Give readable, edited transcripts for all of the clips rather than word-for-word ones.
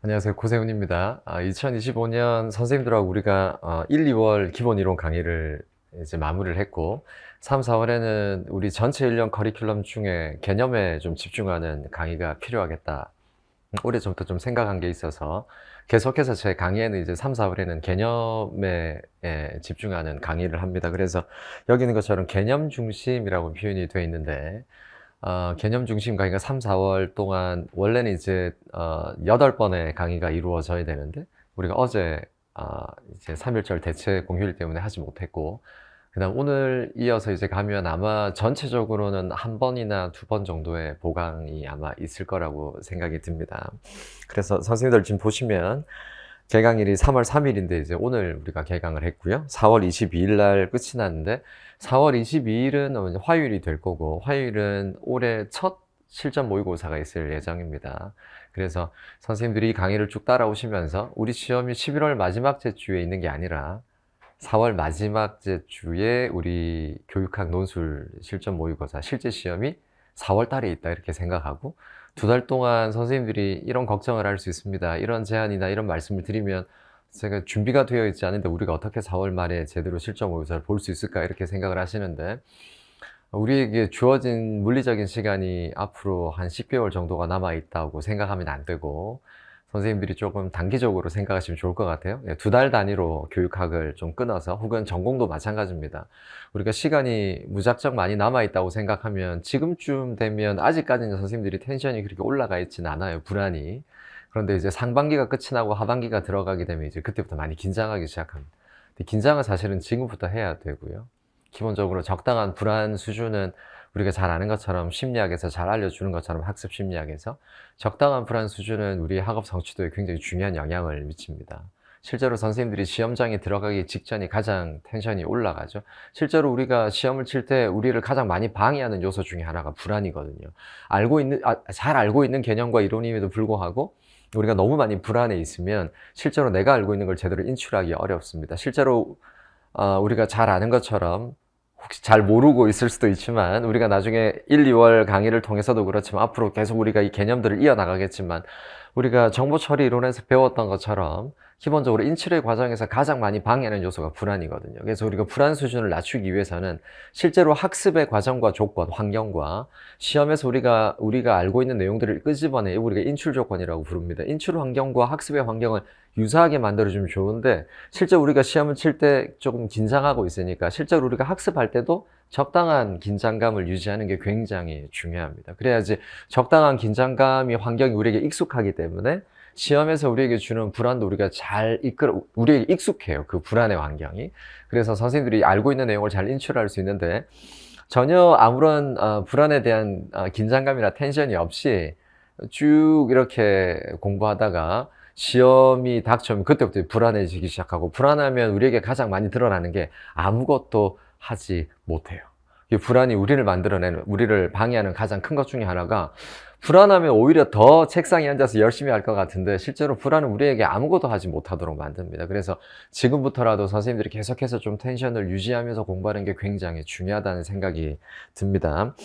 안녕하세요. 고세훈입니다. 2025년 선생님들하고 우리가 1, 2월 기본 이론 강의를 이제 마무리를 했고 3, 4월에는 우리 전체 1년 커리큘럼 중에 개념에 좀 집중하는 강의가 필요하겠다. 오래전부터 좀 생각한 게 있어서 계속해서 제 강의에는 이제 3, 4월에는 개념에 집중하는 강의를 합니다. 그래서 여기 있는 것처럼 개념 중심이라고 표현이 되어 있는데 개념 중심 강의가 3, 4월 동안 원래는 이제 8번의 강의가 이루어져야 되는데 우리가 어제 이제 3.1절 대체 공휴일 때문에 하지 못했고 그다음 오늘 이어서 이제 가면 아마 전체적으로는 1번이나 2번 정도의 보강이 아마 있을 거라고 생각이 듭니다. 그래서 선생님들 지금 보시면 개강일이 3월 3일인데 이제 오늘 우리가 개강을 했고요. 4월 22일 날 끝이 났는데 4월 22일은 화요일이 될 거고 화요일은 올해 첫 실전 모의고사가 있을 예정입니다. 그래서 선생님들이 강의를 쭉 따라오시면서 우리 시험이 11월 마지막 주에 있는 게 아니라 4월 마지막 주에 우리 교육학 논술 실전 모의고사 실제 시험이 4월 달에 있다 이렇게 생각하고 2달 동안 선생님들이 이런 걱정을 할 수 있습니다. 이런 제안이나 이런 말씀을 드리면 제가 준비가 되어 있지 않은데 우리가 어떻게 4월 말에 제대로 실전 모의고사를 볼 수 있을까 이렇게 생각을 하시는데 우리에게 주어진 물리적인 시간이 앞으로 한 10개월 정도가 남아 있다고 생각하면 안 되고 선생님들이 조금 단기적으로 생각하시면 좋을 것 같아요. 2달 단위로 교육학을 좀 끊어서 혹은 전공도 마찬가지입니다. 우리가 시간이 무작정 많이 남아 있다고 생각하면 지금쯤 되면 아직까지는 선생님들이 텐션이 그렇게 올라가 있지는 않아요. 불안이. 그런데 이제 상반기가 끝이 나고 하반기가 들어가게 되면 이제 그때부터 많이 긴장하기 시작합니다. 근데 긴장은 사실은 지금부터 해야 되고요. 기본적으로 적당한 불안 수준은 우리가 잘 아는 것처럼 심리학에서 잘 알려주는 것처럼 학습 심리학에서 적당한 불안 수준은 우리 학업 성취도에 굉장히 중요한 영향을 미칩니다. 실제로 선생님들이 시험장에 들어가기 직전이 가장 텐션이 올라가죠. 실제로 우리가 시험을 칠 때 우리를 가장 많이 방해하는 요소 중에 하나가 불안이거든요. 잘 알고 있는 개념과 이론임에도 불구하고 우리가 너무 많이 불안해 있으면 실제로 내가 알고 있는 걸 제대로 인출하기 어렵습니다. 실제로 우리가 잘 아는 것처럼 혹시 잘 모르고 있을 수도 있지만 우리가 나중에 1, 2월 강의를 통해서도 그렇지만 앞으로 계속 우리가 이 개념들을 이어나가겠지만 우리가 정보 처리 이론에서 배웠던 것처럼 기본적으로 인출의 과정에서 가장 많이 방해하는 요소가 불안이거든요. 그래서 우리가 불안 수준을 낮추기 위해서는 실제로 학습의 과정과 조건, 환경과 시험에서 우리가 알고 있는 내용들을 끄집어내 우리가 인출 조건이라고 부릅니다. 인출 환경과 학습의 환경을 유사하게 만들어주면 좋은데 실제 우리가 시험을 칠 때 조금 긴장하고 있으니까 실제로 우리가 학습할 때도 적당한 긴장감을 유지하는 게 굉장히 중요합니다. 그래야지 적당한 긴장감이 환경이 우리에게 익숙하기 때문에 시험에서 우리에게 주는 불안도 우리가 우리에게 익숙해요. 그 불안의 환경이. 그래서 선생님들이 알고 있는 내용을 잘 인출할 수 있는데 전혀 아무런 불안에 대한 긴장감이나 텐션이 없이 쭉 이렇게 공부하다가 시험이 닥쳐오면 그때부터 불안해지기 시작하고 불안하면 우리에게 가장 많이 드러나는 게 아무것도 하지 못해요. 이 불안이 우리를 방해하는 가장 큰 것 중에 하나가 불안하면 오히려 더 책상에 앉아서 열심히 할 것 같은데 실제로 불안은 우리에게 아무것도 하지 못하도록 만듭니다. 그래서 지금부터라도 선생님들이 계속해서 좀 텐션을 유지하면서 공부하는 게 굉장히 중요하다는 생각이 듭니다.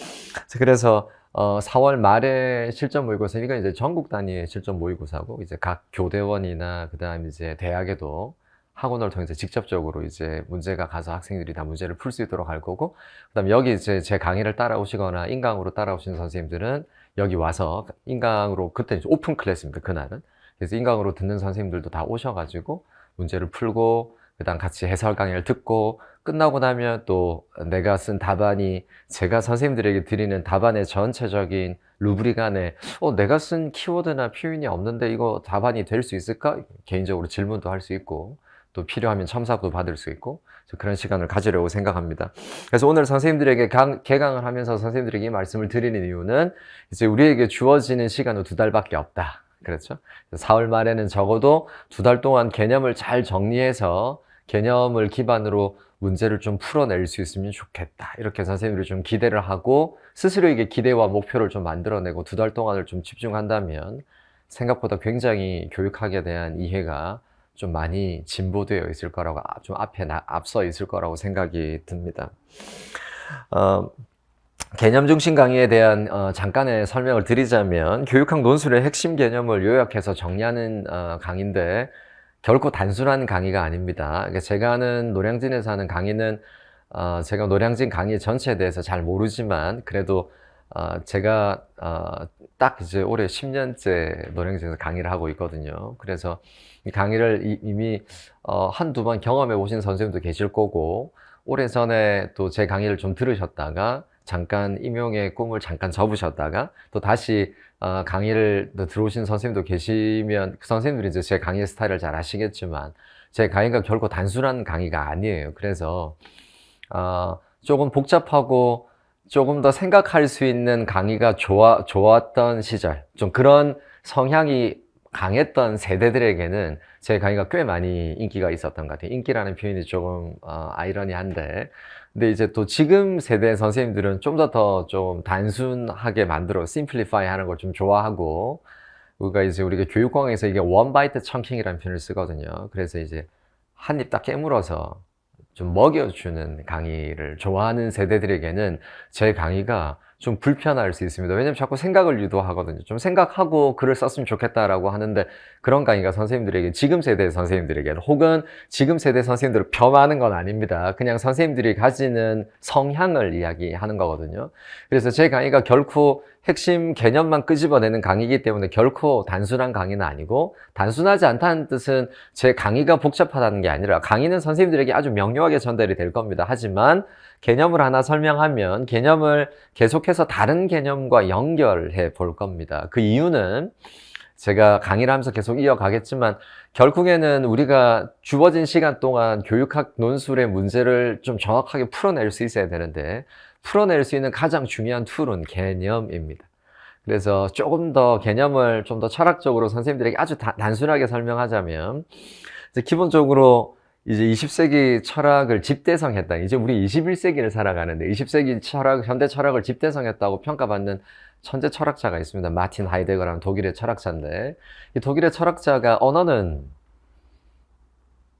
그래서 4월 말에 실전 모의고사, 이건 이제 전국 단위의 실전 모의고사고, 이제 각 교대원이나, 그 다음 이제 대학에도 학원을 통해서 직접적으로 이제 문제가 가서 학생들이 다 문제를 풀 수 있도록 할 거고, 그 다음 여기 이제 제 강의를 따라오시거나 인강으로 따라오시는 선생님들은 여기 와서 인강으로, 그때 이제 오픈 클래스입니다, 그날은. 그래서 인강으로 듣는 선생님들도 다 오셔가지고 문제를 풀고, 그 다음 같이 해설 강의를 듣고, 끝나고 나면 또 내가 쓴 답안이 제가 선생님들에게 드리는 답안의 전체적인 루브릭 안에 내가 쓴 키워드나 표현이 없는데 이거 답안이 될 수 있을까? 개인적으로 질문도 할 수 있고 또 필요하면 첨삭도 받을 수 있고 그런 시간을 가지려고 생각합니다. 그래서 오늘 선생님들에게 개강을 하면서 선생님들에게 이 말씀을 드리는 이유는 이제 우리에게 주어지는 시간은 2달밖에 없다. 그렇죠? 4월 말에는 적어도 2달 동안 개념을 잘 정리해서 개념을 기반으로 문제를 좀 풀어낼 수 있으면 좋겠다. 이렇게 선생님들이 좀 기대를 하고 스스로에게 기대와 목표를 좀 만들어내고 2달 동안을 좀 집중한다면 생각보다 굉장히 교육학에 대한 이해가 좀 많이 진보되어 있을 거라고, 좀 앞서 있을 거라고 생각이 듭니다. 개념 중심 강의에 대한 잠깐의 설명을 드리자면 교육학 논술의 핵심 개념을 요약해서 정리하는 강의인데 결코 단순한 강의가 아닙니다. 그러니까 제가 하는 노량진에서 하는 강의는 제가 노량진 강의 전체에 대해서 잘 모르지만 그래도 제가 딱 이제 올해 10년째 노량진에서 강의를 하고 있거든요. 그래서 이 강의를 이미 한두 번 경험해 보신 선생님도 계실 거고 오래전에 또 제 강의를 좀 들으셨다가 잠깐 임용의 꿈을 잠깐 접으셨다가 또 다시 강의를 들어오신 선생님도 계시면 그 선생님들이 이제 제 강의 스타일을 잘 아시겠지만 제 강의가 결코 단순한 강의가 아니에요. 그래서 조금 복잡하고 조금 더 생각할 수 있는 강의가 좋았던 시절, 좀 그런 성향이 강했던 세대들에게는 제 강의가 꽤 많이 인기가 있었던 것 같아요. 인기라는 표현이 조금 아이러니한데, 근데 이제 또 지금 세대 선생님들은 좀 더 좀 단순하게 만들어 심플리파이 하는 걸 좀 좋아하고, 우리가 교육광에서 이게 원 바이트 청킹이라는 표현을 쓰거든요. 그래서 이제 한 입 딱 깨물어서 좀 먹여주는 강의를 좋아하는 세대들에게는 제 강의가 좀 불편할 수 있습니다. 왜냐면 자꾸 생각을 유도하거든요. 좀 생각하고 글을 썼으면 좋겠다라고 하는데 그런 강의가 선생님들에게, 지금 세대 선생님들에게는, 혹은 지금 세대 선생님들을 폄하하는 건 아닙니다. 그냥 선생님들이 가지는 성향을 이야기하는 거거든요. 그래서 제 강의가 결코 핵심 개념만 끄집어내는 강의이기 때문에 결코 단순한 강의는 아니고, 단순하지 않다는 뜻은 제 강의가 복잡하다는 게 아니라 강의는 선생님들에게 아주 명료하게 전달이 될 겁니다. 하지만 개념을 하나 설명하면 개념을 계속해서 다른 개념과 연결해 볼 겁니다. 그 이유는 제가 강의를 하면서 계속 이어가겠지만 결국에는 우리가 주어진 시간 동안 교육학 논술의 문제를 좀 정확하게 풀어낼 수 있어야 되는데, 풀어낼 수 있는 가장 중요한 툴은 개념입니다. 그래서 조금 더 개념을 좀 더 철학적으로 선생님들에게 아주 단순하게 설명하자면, 기본적으로 이제 20세기 철학을 집대성했다. 이제 우리 21세기를 살아가는데 20세기 철학, 현대 철학을 집대성했다고 평가받는 천재 철학자가 있습니다. 마틴 하이데거라는 독일의 철학자인데, 이 독일의 철학자가 언어는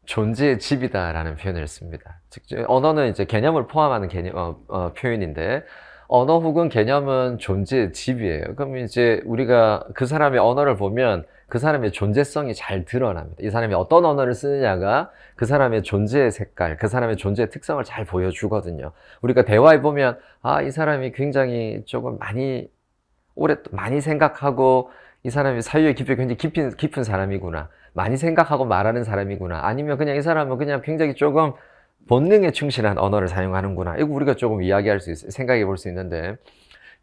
존재의 집이다라는 표현을 씁니다. 즉, 언어는 이제 개념을 포함하는 표현인데, 언어 혹은 개념은 존재의 집이에요. 그럼 이제 우리가 그 사람의 언어를 보면 그 사람의 존재성이 잘 드러납니다. 이 사람이 어떤 언어를 쓰느냐가 그 사람의 존재의 색깔, 그 사람의 존재의 특성을 잘 보여주거든요. 우리가 대화해 보면, 이 사람이 굉장히 조금 많이 생각하고, 이 사람이 사유의 깊이 굉장히 깊은 사람이구나. 많이 생각하고 말하는 사람이구나. 아니면 그냥 이 사람은 그냥 굉장히 조금 본능에 충실한 언어를 사용하는구나. 이거 우리가 조금 생각해 볼 수 있는데,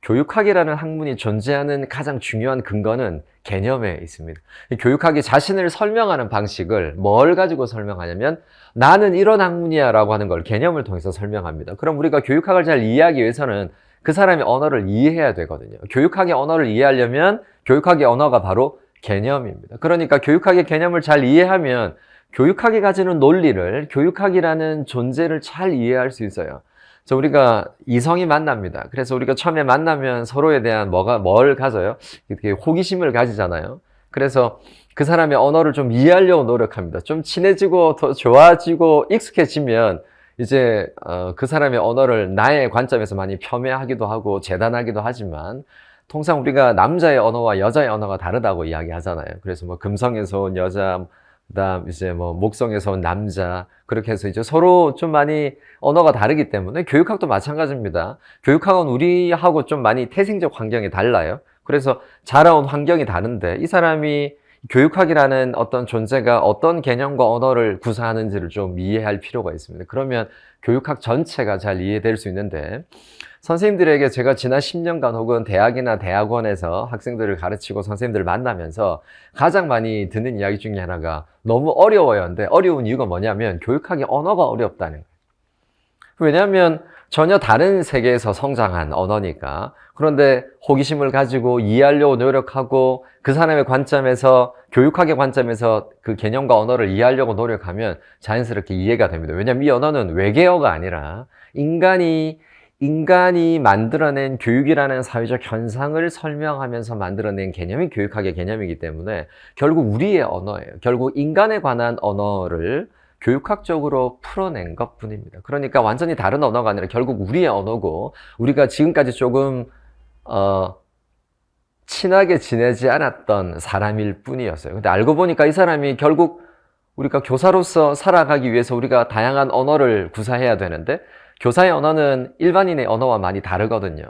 교육학이라는 학문이 존재하는 가장 중요한 근거는 개념에 있습니다. 교육학이 자신을 설명하는 방식을 뭘 가지고 설명하냐면, 나는 이런 학문이야 라고 하는 걸 개념을 통해서 설명합니다. 그럼 우리가 교육학을 잘 이해하기 위해서는 그 사람의 언어를 이해해야 되거든요. 교육학의 언어를 이해하려면 교육학의 언어가 바로 개념입니다. 그러니까 교육학의 개념을 잘 이해하면 교육학이 가지는 논리를, 교육학이라는 존재를 잘 이해할 수 있어요. 그래서 우리가 이성이 만납니다. 그래서 우리가 처음에 만나면 서로에 대한 뭘 가져요? 이렇게 호기심을 가지잖아요. 그래서 그 사람의 언어를 좀 이해하려고 노력합니다. 좀 친해지고 더 좋아지고 익숙해지면 이제 그 사람의 언어를 나의 관점에서 많이 폄훼하기도 하고 재단하기도 하지만, 통상 우리가 남자의 언어와 여자의 언어가 다르다고 이야기하잖아요. 그래서 뭐 금성에서 온 여자, 그다음 이제 뭐 목성에서 온 남자, 그렇게 해서 이제 서로 좀 많이 언어가 다르기 때문에 교육학도 마찬가지입니다. 교육학은 우리하고 좀 많이 태생적 환경이 달라요. 그래서 자라온 환경이 다른데 이 사람이 교육학이라는 어떤 존재가 어떤 개념과 언어를 구사하는지를 좀 이해할 필요가 있습니다. 그러면 교육학 전체가 잘 이해될 수 있는데, 선생님들에게 제가 지난 10년간 혹은 대학이나 대학원에서 학생들을 가르치고 선생님들을 만나면서 가장 많이 듣는 이야기 중에 하나가 너무 어려워요. 근데 어려운 이유가 뭐냐면 교육학의 언어가 어렵다는 거예요. 왜냐하면 전혀 다른 세계에서 성장한 언어니까. 그런데 호기심을 가지고 이해하려고 노력하고 그 사람의 관점에서, 교육학의 관점에서 그 개념과 언어를 이해하려고 노력하면 자연스럽게 이해가 됩니다. 왜냐하면 이 언어는 외계어가 아니라 인간이 만들어낸 교육이라는 사회적 현상을 설명하면서 만들어낸 개념이 교육학의 개념이기 때문에 결국 우리의 언어예요. 결국 인간에 관한 언어를 교육학적으로 풀어낸 것 뿐입니다. 그러니까 완전히 다른 언어가 아니라 결국 우리의 언어고, 우리가 지금까지 조금 친하게 지내지 않았던 사람일 뿐이었어요. 근데 알고 보니까 이 사람이 결국 우리가 교사로서 살아가기 위해서 우리가 다양한 언어를 구사해야 되는데, 교사의 언어는 일반인의 언어와 많이 다르거든요.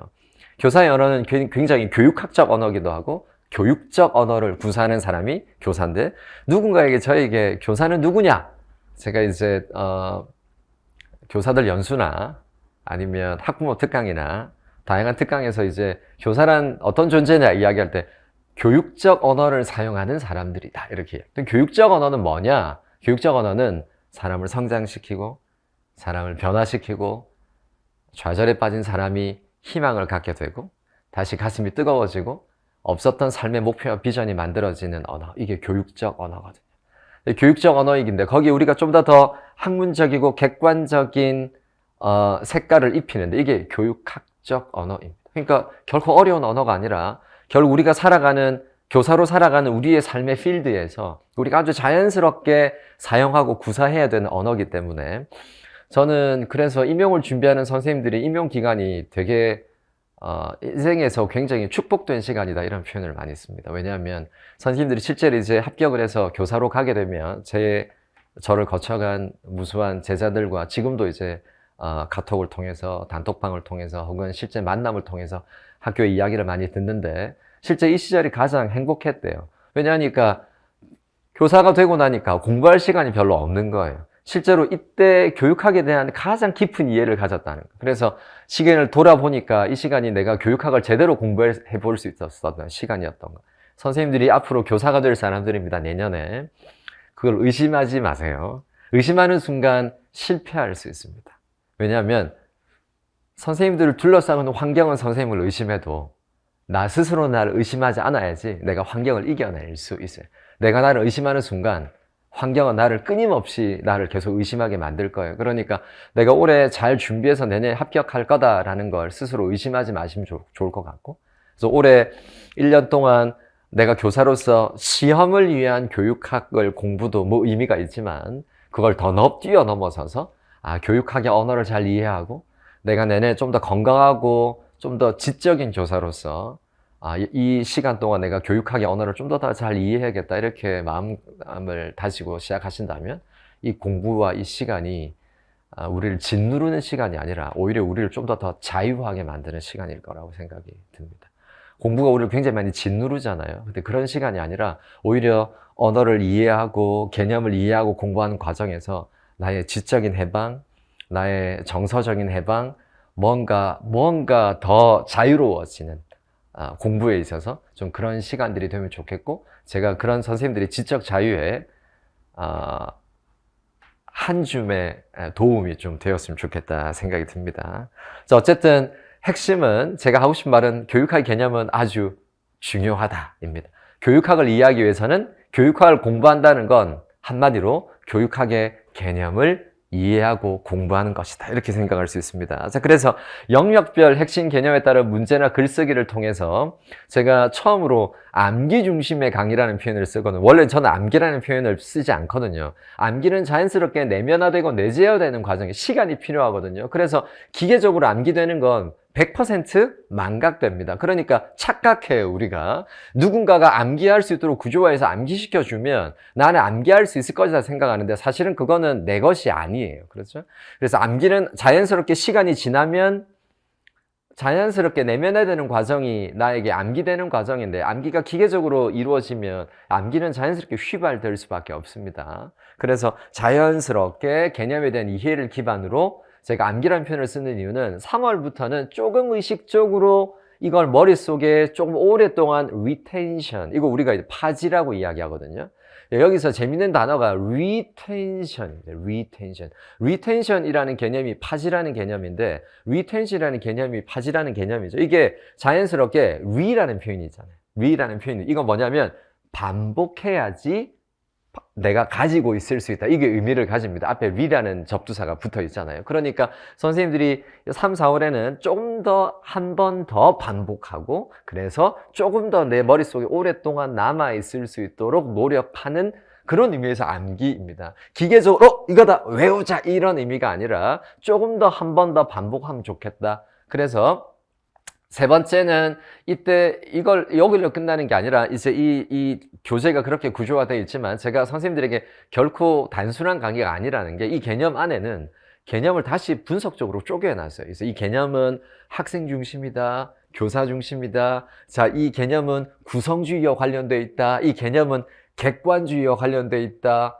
교사의 언어는 굉장히 교육학적 언어기도 하고 교육적 언어를 구사하는 사람이 교사인데, 누군가에게 저에게 교사는 누구냐? 제가 이제 교사들 연수나 아니면 학부모 특강이나 다양한 특강에서 이제 교사란 어떤 존재냐 이야기할 때 교육적 언어를 사용하는 사람들이다 이렇게 해요. 교육적 언어는 뭐냐? 교육적 언어는 사람을 성장시키고 사람을 변화시키고 좌절에 빠진 사람이 희망을 갖게 되고 다시 가슴이 뜨거워지고 없었던 삶의 목표와 비전이 만들어지는 언어, 이게 교육적 언어거든요. 교육적 언어이긴데 거기에 우리가 좀 더 학문적이고 객관적인 색깔을 입히는데 이게 교육학적 언어입니다. 그러니까 결코 어려운 언어가 아니라 결국 우리가 교사로 살아가는 우리의 삶의 필드에서 우리가 아주 자연스럽게 사용하고 구사해야 되는 언어이기 때문에, 저는 그래서 임용을 준비하는 선생님들이 임용 기간이 되게 인생에서 굉장히 축복된 시간이다 이런 표현을 많이 씁니다. 왜냐하면 선생님들이 실제로 이제 합격을 해서 교사로 가게 되면 저를 거쳐간 무수한 제자들과 지금도 이제 카톡을 통해서, 단톡방을 통해서 혹은 실제 만남을 통해서 학교의 이야기를 많이 듣는데, 실제 이 시절이 가장 행복했대요. 왜냐하니까 교사가 되고 나니까 공부할 시간이 별로 없는 거예요. 실제로 이때 교육학에 대한 가장 깊은 이해를 가졌다는 거예요. 그래서 시간을 돌아보니까 이 시간이 내가 교육학을 제대로 공부해 볼 수 있었던 시간이었던 거. 선생님들이 앞으로 교사가 될 사람들입니다. 내년에. 그걸 의심하지 마세요. 의심하는 순간 실패할 수 있습니다. 왜냐하면 선생님들을 둘러싸는 환경은 선생님을 의심해도 나 스스로 나를 의심하지 않아야지 내가 환경을 이겨낼 수 있어요. 내가 나를 의심하는 순간 환경은 나를 끊임없이 나를 계속 의심하게 만들 거예요. 그러니까 내가 올해 잘 준비해서 내년에 합격할 거다라는 걸 스스로 의심하지 마시면 좋을 것 같고, 그래서 올해 1년 동안 내가 교사로서 시험을 위한 교육학을 공부도 뭐 의미가 있지만 그걸 더 뛰어넘어서서 교육학의 언어를 잘 이해하고 내가 내년에 좀 더 건강하고 좀 더 지적인 교사로서 이 시간 동안 내가 교육학의 언어를 좀 더 잘 이해해야겠다 이렇게 마음을 다지고 시작하신다면 이 공부와 이 시간이 우리를 짓누르는 시간이 아니라 오히려 우리를 좀 더 자유하게 만드는 시간일 거라고 생각이 듭니다. 공부가 우리를 굉장히 많이 짓누르잖아요. 근데 그런 시간이 아니라 오히려 언어를 이해하고 개념을 이해하고 공부하는 과정에서 나의 지적인 해방, 나의 정서적인 해방, 뭔가 더 자유로워지는 공부에 있어서 좀 그런 시간들이 되면 좋겠고, 제가 그런 선생님들이 지적 자유에 한 줌의 도움이 좀 되었으면 좋겠다 생각이 듭니다. 자, 어쨌든 핵심은, 제가 하고 싶은 말은 교육학의 개념은 아주 중요하다입니다. 교육학을 이해하기 위해서는 교육학을 공부한다는 건 한마디로 교육학의 개념을 이해하고 공부하는 것이다 이렇게 생각할 수 있습니다. 자, 그래서 영역별 핵심 개념에 따른 문제나 글쓰기를 통해서 제가 처음으로 암기 중심의 강의라는 표현을 쓰거든요. 원래 저는 암기라는 표현을 쓰지 않거든요. 암기는 자연스럽게 내면화되고 내재화되는 과정에 시간이 필요하거든요. 그래서 기계적으로 암기되는 건 100% 망각됩니다. 그러니까 착각해요, 우리가. 누군가가 암기할 수 있도록 구조화해서 암기시켜주면 나는 암기할 수 있을 것이다 생각하는데 사실은 그거는 내 것이 아니에요. 그렇죠? 그래서 암기는 자연스럽게 시간이 지나면 자연스럽게 내면화되는 과정이 나에게 암기되는 과정인데, 암기가 기계적으로 이루어지면 암기는 자연스럽게 휘발될 수밖에 없습니다. 그래서 자연스럽게 개념에 대한 이해를 기반으로 제가 암기라는 표현을 쓰는 이유는 3월부터는 조금 의식적으로 이걸 머릿속에 조금 오랫동안 retention, 이거 우리가 이제 파지라고 이야기하거든요. 여기서 재밌는 단어가 retention입니다. retention이라는 개념이 파지라는 개념인데, retention이라는 개념이 파지라는 개념이죠. 이게 자연스럽게 re라는 표현이 있잖아요. re라는 표현이, 이건 뭐냐면 반복해야지 내가 가지고 있을 수 있다. 이게 의미를 가집니다. 앞에 re라는 접두사가 붙어 있잖아요. 그러니까 선생님들이 3, 4월에는 조금 더 한 번 더 반복하고, 그래서 조금 더 내 머릿속에 오랫동안 남아있을 수 있도록 노력하는 그런 의미에서 암기입니다. 기계적으로 이거다 외우자 이런 의미가 아니라 조금 더 한 번 더 반복하면 좋겠다. 그래서 세 번째는 이때 이걸 여기로 끝나는 게 아니라 이제 이 교재가 그렇게 구조화되어 있지만 제가 선생님들에게 결코 단순한 강의가 아니라는 게 이 개념 안에는 개념을 다시 분석적으로 쪼개놨어요. 그래서 이 개념은 학생 중심이다, 교사 중심이다. 자, 이 개념은 구성주의와 관련되어 있다. 이 개념은 객관주의와 관련되어 있다.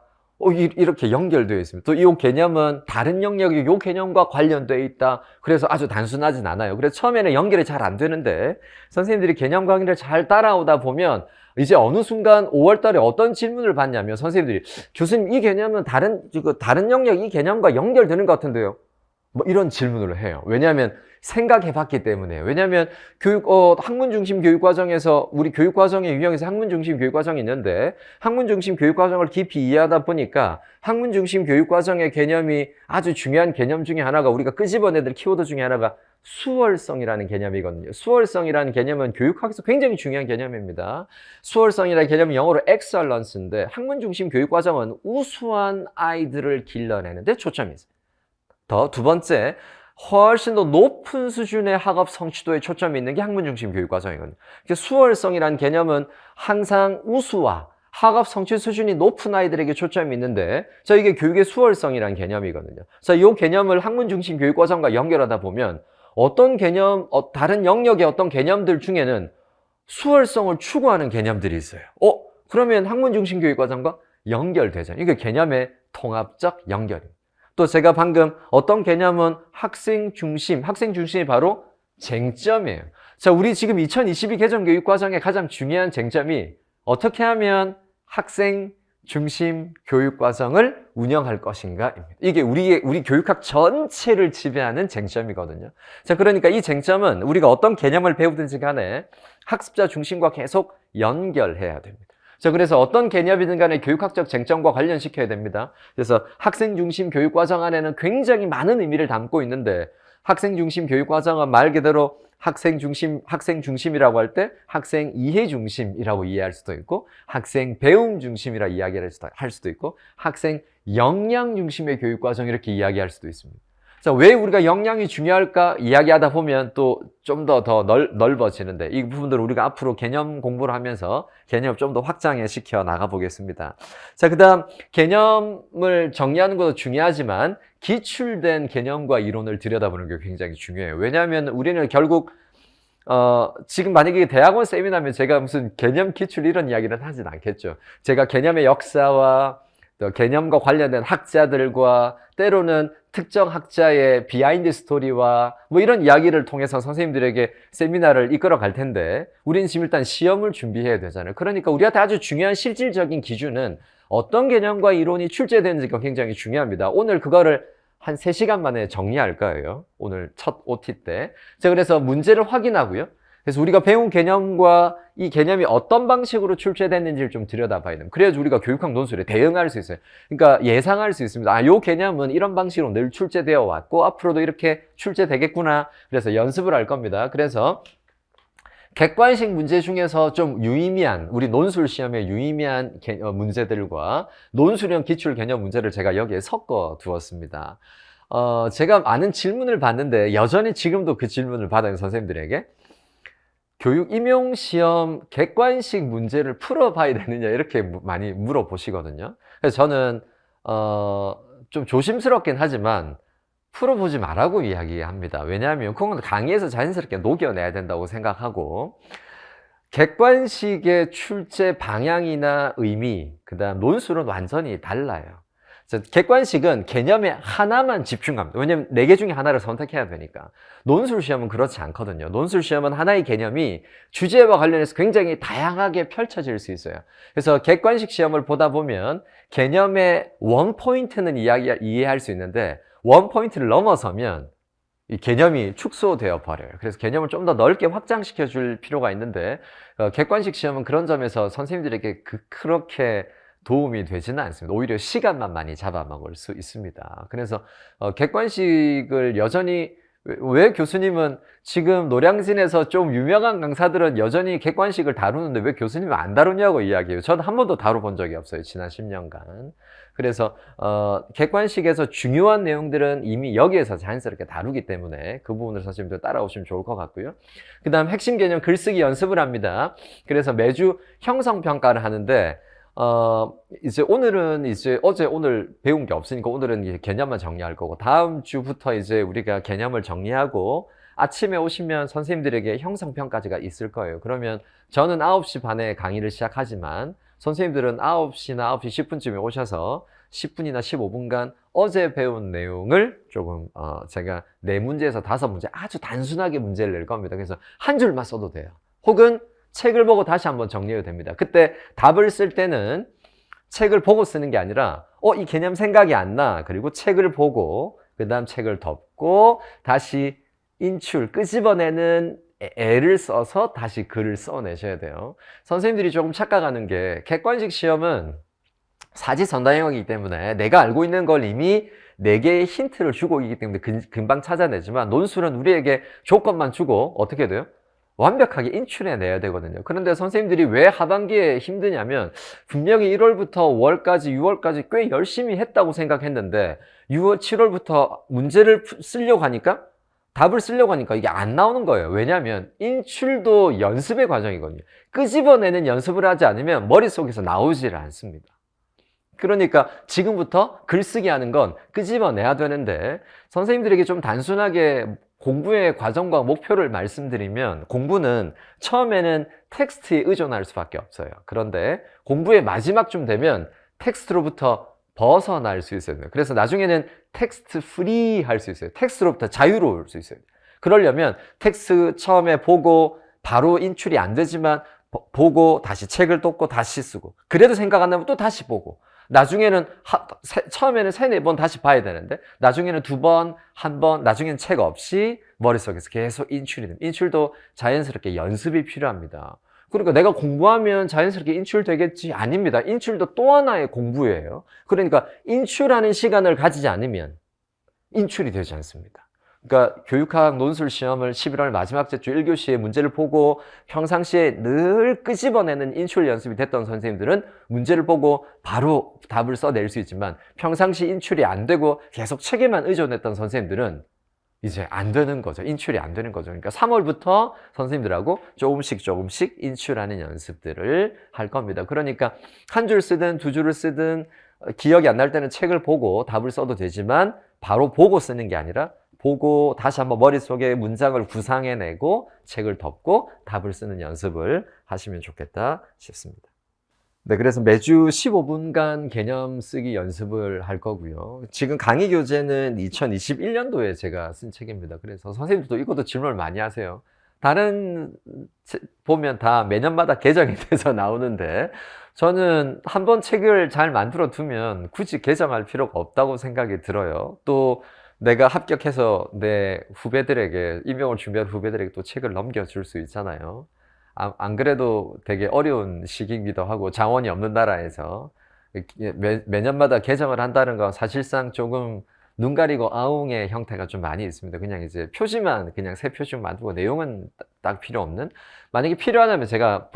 이렇게 연결되어 있습니다. 또 이 개념은 다른 영역이 이 개념과 관련되어 있다. 그래서 아주 단순하진 않아요. 그래서 처음에는 연결이 잘 안 되는데 선생님들이 개념 강의를 잘 따라오다 보면 이제 어느 순간 5월 달에 어떤 질문을 받냐면 선생님들이 교수님 이 개념은 다른 영역 이 개념과 연결되는 것 같은데요. 뭐 이런 질문을 해요. 왜냐하면 생각해 봤기 때문에. 왜냐하면 학문 중심 교육 과정에서 우리 교육 과정의 유형에서 학문 중심 교육 과정이 있는데 학문 중심 교육 과정을 깊이 이해하다 보니까 학문 중심 교육 과정의 개념이 아주 중요한 개념 중에 하나가 우리가 끄집어내야 될 키워드 중에 하나가 수월성이라는 개념이거든요. 수월성이라는 개념은 교육학에서 굉장히 중요한 개념입니다. 수월성이라는 개념은 영어로 excellence인데 학문 중심 교육 과정은 우수한 아이들을 길러내는 데 초점이 있어요. 두 번째, 훨씬 더 높은 수준의 학업 성취도에 초점이 있는 게 학문 중심 교육 과정이거든요. 수월성이라는 개념은 항상 우수와 학업 성취 수준이 높은 아이들에게 초점이 있는데 이게 교육의 수월성이라는 개념이거든요. 그래서 이 개념을 학문 중심 교육 과정과 연결하다 보면 어떤 개념, 다른 영역의 어떤 개념들 중에는 수월성을 추구하는 개념들이 있어요. 그러면 학문 중심 교육 과정과 연결되잖아요. 이게 개념의 통합적 연결입니다. 또 제가 방금 어떤 개념은 학생이 바로 쟁점이에요. 자, 우리 지금 2022 개정 교육 과정의 가장 중요한 쟁점이 어떻게 하면 학생 중심 교육 과정을 운영할 것인가입니다. 이게 우리 교육학 전체를 지배하는 쟁점이거든요. 자, 그러니까 이 쟁점은 우리가 어떤 개념을 배우든지 간에 학습자 중심과 계속 연결해야 됩니다. 자, 그래서 어떤 개념이든 간에 교육학적 쟁점과 관련시켜야 됩니다. 그래서 학생 중심 교육 과정 안에는 굉장히 많은 의미를 담고 있는데 학생 중심 교육 과정은 말 그대로 학생 중심이라고 할 때 학생 이해 중심이라고 이해할 수도 있고 학생 배움 중심이라 이야기를 할 수도 있고 학생 역량 중심의 교육 과정 이렇게 이야기할 수도 있습니다. 자, 왜 우리가 역량이 중요할까 이야기하다 보면 또 좀 더 넓어지는데 이 부분들을 우리가 앞으로 개념 공부를 하면서 개념을 좀 더 확장해 시켜 나가 보겠습니다. 자, 그다음 개념을 정리하는 것도 중요하지만 기출된 개념과 이론을 들여다보는 게 굉장히 중요해요. 왜냐하면 우리는 결국 지금 만약에 대학원 세미나면 제가 무슨 개념 기출 이런 이야기는 하진 않겠죠. 제가 개념의 역사와 또 개념과 관련된 학자들과 때로는 특정 학자의 비하인드 스토리와 뭐 이런 이야기를 통해서 선생님들에게 세미나를 이끌어 갈 텐데 우리는 지금 일단 시험을 준비해야 되잖아요. 그러니까 우리한테 아주 중요한 실질적인 기준은 어떤 개념과 이론이 출제되는지가 굉장히 중요합니다. 오늘 그거를 한 3시간 만에 정리할 거예요. 오늘 첫 OT 때. 자, 그래서 문제를 확인하고요. 그래서 우리가 배운 개념과 이 개념이 어떤 방식으로 출제됐는지를 좀 들여다봐야 됩니다. 그래야지 우리가 교육학 논술에 대응할 수 있어요. 그러니까 예상할 수 있습니다. 요 개념은 이런 방식으로 늘 출제되어 왔고 앞으로도 이렇게 출제되겠구나. 그래서 연습을 할 겁니다. 그래서 객관식 문제 중에서 좀 유의미한 우리 논술 시험에 유의미한 문제들과 논술형 기출 개념 문제를 제가 여기에 섞어 두었습니다. 제가 많은 질문을 받는데 여전히 지금도 그 질문을 받아요, 선생님들에게. 교육 임용 시험 객관식 문제를 풀어봐야 되느냐 이렇게 많이 물어보시거든요. 그래서 저는 좀 조심스럽긴 하지만 풀어보지 말라고 이야기합니다. 왜냐하면 그건 강의에서 자연스럽게 녹여내야 된다고 생각하고 객관식의 출제 방향이나 의미, 그다음 논술은 완전히 달라요. 객관식은 개념에 하나만 집중합니다. 왜냐하면 4개 중에 하나를 선택해야 되니까. 논술 시험은 그렇지 않거든요. 논술 시험은 하나의 개념이 주제와 관련해서 굉장히 다양하게 펼쳐질 수 있어요. 그래서 객관식 시험을 보다 보면 개념의 원포인트는 이해할 수 있는데 원포인트를 넘어서면 이 개념이 축소되어 버려요. 그래서 개념을 좀 더 넓게 확장시켜 줄 필요가 있는데 객관식 시험은 그런 점에서 선생님들에게 그렇게 도움이 되지는 않습니다. 오히려 시간만 많이 잡아먹을 수 있습니다. 그래서 객관식을 여전히 왜 교수님은 지금 노량진에서 좀 유명한 강사들은 여전히 객관식을 다루는데 왜 교수님은 안 다루냐고 이야기해요. 저는 한 번도 다뤄본 적이 없어요. 지난 10년간. 그래서 객관식에서 중요한 내용들은 이미 여기에서 자연스럽게 다루기 때문에 그 부분을 선생님들 따라오시면 좋을 것 같고요. 그 다음 핵심 개념 글쓰기 연습을 합니다. 그래서 매주 형성평가를 하는데 이제 오늘은 이제 오늘 배운 게 없으니까 오늘은 이제 개념만 정리할 거고, 다음 주부터 이제 우리가 개념을 정리하고 아침에 오시면 선생님들에게 형성평가제가 있을 거예요. 그러면 저는 9시 반에 강의를 시작하지만 선생님들은 9시나 9시 10분쯤에 오셔서 10분이나 15분간 어제 배운 내용을 조금 제가 4문제에서 5문제 아주 단순하게 문제를 낼 겁니다. 그래서 한 줄만 써도 돼요. 혹은 책을 보고 다시 한번 정리해도 됩니다. 그때 답을 쓸 때는 책을 보고 쓰는 게 아니라 이 개념 생각이 안 나. 그리고 책을 보고 그 다음 책을 덮고 다시 인출, 끄집어내는 애를 써서 다시 글을 써내셔야 돼요. 선생님들이 조금 착각하는 게 객관식 시험은 사지선다형이기 때문에 내가 알고 있는 걸 이미 4개의 힌트를 주고 있기 때문에 금방 찾아내지만 논술은 우리에게 조건만 주고 어떻게 돼요? 완벽하게 인출해내야 되거든요. 그런데 선생님들이 왜 하반기에 힘드냐면 분명히 1월부터 5월까지 6월까지 꽤 열심히 했다고 생각했는데 6월, 7월부터 문제를 쓰려고 하니까 답을 쓰려고 하니까 이게 안 나오는 거예요. 왜냐하면 인출도 연습의 과정이거든요. 끄집어내는 연습을 하지 않으면 머릿속에서 나오지를 않습니다. 그러니까 지금부터 글쓰기 하는 건 끄집어내야 되는데 선생님들에게 좀 단순하게 공부의 과정과 목표를 말씀드리면 공부는 처음에는 텍스트에 의존할 수밖에 없어요. 그런데 공부의 마지막쯤 되면 텍스트로부터 벗어날 수 있어요. 그래서 나중에는 텍스트 프리 할 수 있어요. 텍스트로부터 자유로울 수 있어요. 그러려면 텍스트 처음에 보고 바로 인출이 안 되지만 보고 다시 책을 덮고 다시 쓰고 그래도 생각 안 나면 또 다시 보고 나중에는 처음에는 3-4번 다시 봐야 되는데 나중에는 2번, 1번, 나중에는 책 없이 머릿속에서 계속 인출이 됩니다. 인출도 자연스럽게 연습이 필요합니다. 그러니까 내가 공부하면 자연스럽게 인출되겠지? 아닙니다. 인출도 또 하나의 공부예요. 그러니까 인출하는 시간을 가지지 않으면 인출이 되지 않습니다. 그러니까 교육학 논술 시험을 11월 마지막 주 1교시에 문제를 보고 평상시에 늘 끄집어내는 인출 연습이 됐던 선생님들은 문제를 보고 바로 답을 써낼 수 있지만 평상시 인출이 안 되고 계속 책에만 의존했던 선생님들은 이제 안 되는 거죠. 인출이 안 되는 거죠. 그러니까 3월부터 선생님들하고 조금씩 인출하는 연습들을 할 겁니다. 그러니까 한 줄 쓰든 2줄을 쓰든 기억이 안 날 때는 책을 보고 답을 써도 되지만 바로 보고 쓰는 게 아니라 보고 다시 한번 머릿속에 문장을 구상해내고 책을 덮고 답을 쓰는 연습을 하시면 좋겠다 싶습니다. 네, 그래서 매주 15분간 개념 쓰기 연습을 할 거고요. 지금 강의 교재는 2021년도에 제가 쓴 책입니다. 그래서 선생님들도 이것도 질문을 많이 하세요. 다른 보면 다 매년마다 개정이 돼서 나오는데 저는 한번 책을 잘 만들어 두면 굳이 개정할 필요가 없다고 생각이 들어요. 또 내가 합격해서 내 후배들에게, 임용을 준비한 후배들에게 또 책을 넘겨줄 수 있잖아요. 안 그래도 되게 어려운 시기이기도 하고 자원이 없는 나라에서 매년마다 개정을 한다는 건 사실상 조금 눈 가리고 아웅의 형태가 좀 많이 있습니다. 그냥 이제 표지만 그냥 새 표지만 만들고 내용은 딱 필요 없는. 만약에 필요하다면 제가